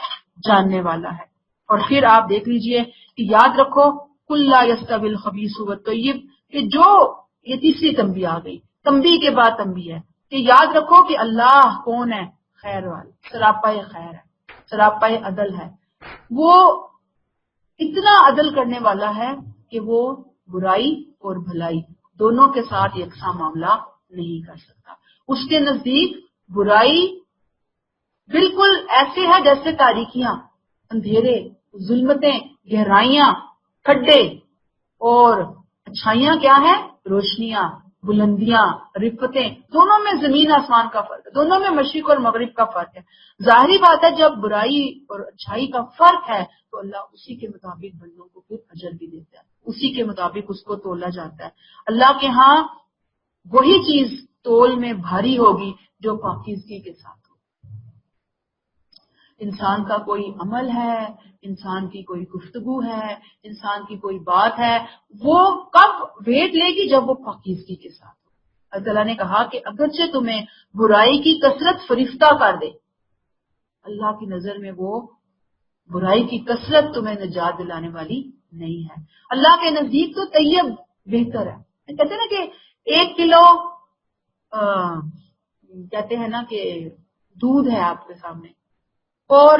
جاننے والا ہے. اور پھر آپ دیکھ لیجئے کہ یاد رکھو قل لا یستوی الخبیث والطیب، کہ جو یہ تیسری تنبیہ آ گئی، تنبیہ کے بعد تنبیہ ہے کہ یاد رکھو کہ اللہ کون ہے، خیر والا، سراپا خیر ہے. سراپا عدل ہے، وہ اتنا عدل کرنے والا ہے کہ وہ برائی اور بھلائی دونوں کے ساتھ یکساں معاملہ نہیں کر سکتا. اس کے نزدیک برائی بالکل ایسے ہے جیسے تاریکیاں، اندھیرے، ظلمتیں، گہرائیاں، کھڈے، اور اچھائیاں کیا ہے؟ روشنیاں، بلندیاں، رفتیں. دونوں میں زمین آسمان کا فرق ہے، دونوں میں مشرق اور مغرب کا فرق ہے. ظاہری بات ہے جب برائی اور اچھائی کا فرق ہے تو اللہ اسی کے مطابق بندوں کو پھر اجر بھی دیتا ہے، اسی کے مطابق اس کو تولا جاتا ہے. اللہ کے ہاں وہی چیز تول میں بھاری ہوگی جو پاکیزگی کے ساتھ ہو. انسان کا کوئی عمل ہے، انسان کی کوئی گفتگو ہے، انسان کی کوئی بات ہے، وہ کب ویٹ لے گی؟ جب وہ پاکیزگی کے ساتھ ہو. اللہ تعالیٰ نے کہا کہ اگرچہ تمہیں برائی کی کثرت فریفتہ کر دے، اللہ کی نظر میں وہ برائی کی کثرت تمہیں نجات دلانے والی نہیں ہے. اللہ کے نزدیک تو طیب بہتر ہے. کہتے ہیں نا کہ 1 کلو کہتے ہیں نا کہ دودھ ہے آپ کے سامنے اور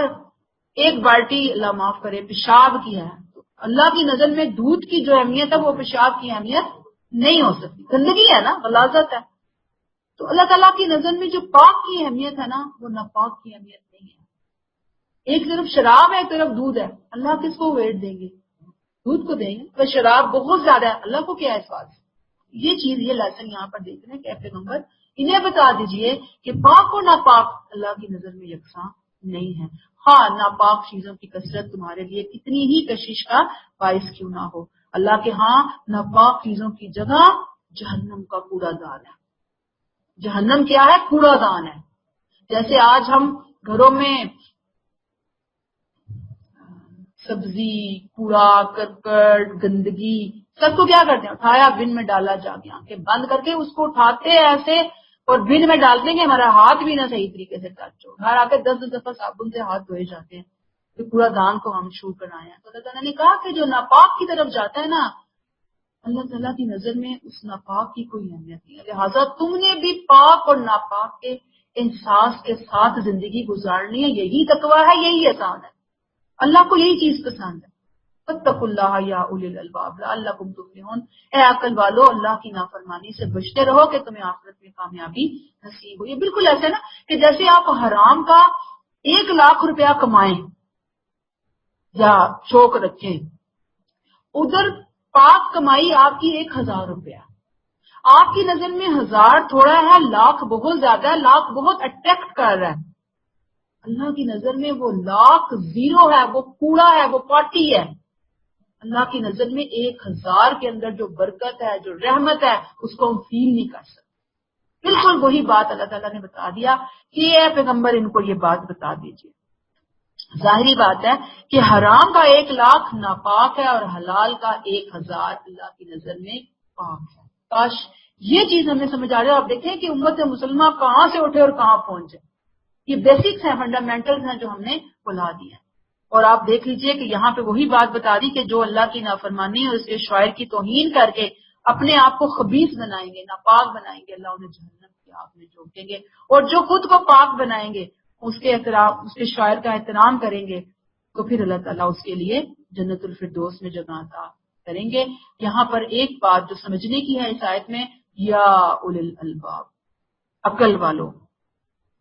1 بالٹی اللہ معاف کرے پیشاب کی ہے، تو اللہ کی نظر میں دودھ کی جو اہمیت ہے وہ پیشاب کی اہمیت نہیں ہو سکتی. گندگی ہے نا، غلاظت ہے. تو اللہ تعالیٰ کی نظر میں جو پاک کی اہمیت ہے نا وہ ناپاک کی اہمیت نہیں ہے. ایک طرف شراب ہے، ایک طرف دودھ ہے. اللہ کس کو ویٹ دیں گے؟ دودھ کو دیں گے. تو شراب بہت زیادہ ہے، اللہ کو کیا ہے اس بات سے؟ یہ چیز، یہ لیسن یہاں پر دیکھ رہے ہیں کہ پیغمبر انہیں بتا دیجئے کہ پاک اور ناپاک اللہ کی نظر میں یکساں نہیں ہے. ہاں، ناپاک چیزوں کی کثرت تمہارے لیے کتنی ہی کشش کا باعث کیوں نہ ہو، اللہ کے ہاں ناپاک چیزوں کی جگہ جہنم کا کوڑا دان ہے. جہنم کیا ہے؟ کوڑا دان ہے. جیسے آج ہم گھروں میں سبزی، کوڑا کرکٹ، گندگی سب کو کیا کرتے ہیں؟ اٹھایا بن میں ڈالا، جا کے آنکھیں بند کر کے اس کو اٹھاتے ہیں ایسے اور بن میں ڈالتے ہیں. ہمارا ہاتھ بھی نہ صحیح طریقے سے ٹچ ہو. گھر آ کے 10 دفعہ صابن سے ہاتھ دھوئے جاتے ہیں. تو کوڑا دان کو ہم چھو کر آئے ہیں. تو اللہ تعالیٰ نے کہا کہ جو ناپاک کی طرف جاتا ہے نا، اللہ تعالیٰ کی نظر میں اس ناپاک کی کوئی اہمیت نہیں ہے. لہٰذا تم نے بھی پاک اور ناپاک کے احساس کے ساتھ زندگی گزارنی ہے. یہی تقویٰ ہے، یہی احسان ہے. اللہ کو یہی چیز پسند ہے. فاتقوا اللہ یا اولی الالباب لعلکم تفلحون. اے عقل والو، اللہ کی نافرمانی سے بچتے رہو کہ تمہیں آخرت میں کامیابی نصیب ہو. یہ بالکل ایسا ہے نا کہ جیسے آپ حرام کا 1 لاکھ روپیہ کمائیں یا شوق رکھیں، ادھر پاک کمائی آپ کی 1000 روپیہ. آپ کی نظر میں 1000 تھوڑا ہے، لاکھ بہت زیادہ ہے، لاکھ بہت اٹریکٹ کر رہا ہے. اللہ کی نظر میں وہ لاکھ زیرو ہے، وہ کوڑا ہے، وہ پارٹی ہے. اللہ کی نظر میں 1000 کے اندر جو برکت ہے، جو رحمت ہے، اس کو ہم فیل نہیں کر سکتے. بالکل وہی بات اللہ تعالیٰ نے بتا دیا کہ اے پیغمبر ان کو یہ بات بتا دیجیے. ظاہری بات ہے کہ حرام کا 1 لاکھ ناپاک ہے اور حلال کا 1000 اللہ کی نظر میں پاک ہے. کاش یہ چیز ہمیں سمجھ آ جائے. آپ دیکھیں کہ امت مسلمہ کہاں سے اٹھے اور کہاں پہنچے. یہ بیسکس ہیں، فنڈامنٹلز ہیں جو ہم نے بلا دی ہیں. اور آپ دیکھ لیجئے کہ یہاں پہ وہی بات بتا دی کہ جو اللہ کی نافرمانی اور اس کے شاعر کی توہین کر کے اپنے آپ کو خبیث بنائیں گے، ناپاک بنائیں گے، اللہ انہیں جہنم کی آگ میں جھونکیں گے. اور جو خود کو پاک بنائیں گے، اس کے شاعر کا احترام کریں گے، تو پھر اللہ تعالیٰ اس کے لیے جنت الفردوس میں جگہ عطا کریں گے. یہاں پر ایک بات جو سمجھنے کی ہے اس آیت میں، یا اولی الالباب، عقل والو.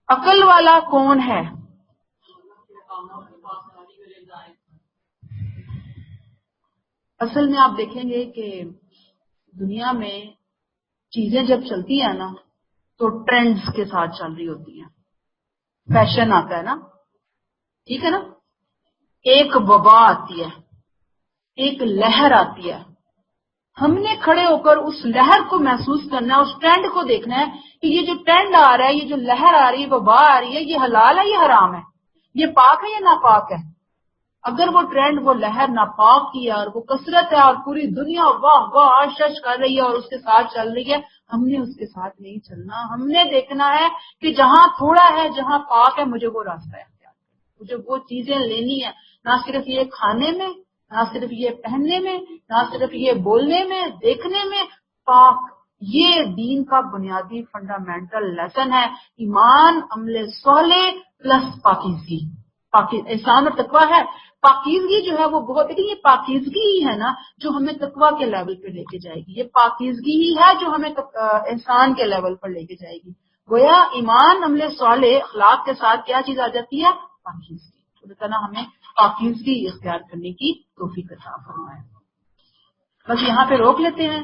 عقل والا کون ہے؟ اصل میں آپ دیکھیں گے کہ دنیا میں چیزیں جب چلتی ہیں نا تو ٹرینڈز کے ساتھ چل رہی ہوتی ہیں. فیشن آتا ہے نا، ٹھیک ہے نا، ایک وبا آتی ہے، ایک لہر آتی ہے. ہم نے کھڑے ہو کر اس لہر کو محسوس کرنا ہے، اس ٹرینڈ کو دیکھنا ہے کہ یہ جو ٹرینڈ آ رہا ہے، یہ جو لہر آ رہی ہے، وبا آ رہی ہے، یہ حلال ہے، یہ حرام ہے، یہ پاک ہے، یہ ناپاک ہے. اگر وہ ٹرینڈ، وہ لہر ناپاک کی ہے اور وہ کثرت ہے اور پوری دنیا واہ واہ آشش کر رہی ہے اور اس کے ساتھ چل رہی ہے، ہم نے اس کے ساتھ نہیں چلنا. ہم نے دیکھنا ہے کہ جہاں تھوڑا ہے، جہاں پاک ہے، مجھے وہ راستہ اختیار کرنا، مجھے وہ چیزیں لینی ہے. نہ صرف یہ کھانے میں، نہ صرف یہ پہننے میں، نہ صرف یہ بولنے میں، دیکھنے میں، پاک. یہ دین کا بنیادی فنڈامنٹل لیسن ہے. ایمان، عمل صالح پلس پاکیزگی. احسان اور تقویٰ ہے. پاکیزگی جو ہے وہ بہت، لیکن یہ پاکیزگی ہی ہے نا جو ہمیں تقویٰ کے لیول پہ لے کے جائے گی. یہ پاکیزگی ہی ہے جو ہمیں احسان کے لیول پر لے کے جائے گی. گویا ایمان عمل صالح اخلاق کے ساتھ کیا چیز آ جاتی ہے؟ پاکیزگی. اللہ تعالیٰ ہمیں پاکیزگی اختیار کرنے کی توفیق عطا فرمائے. بس یہاں پہ روک لیتے ہیں.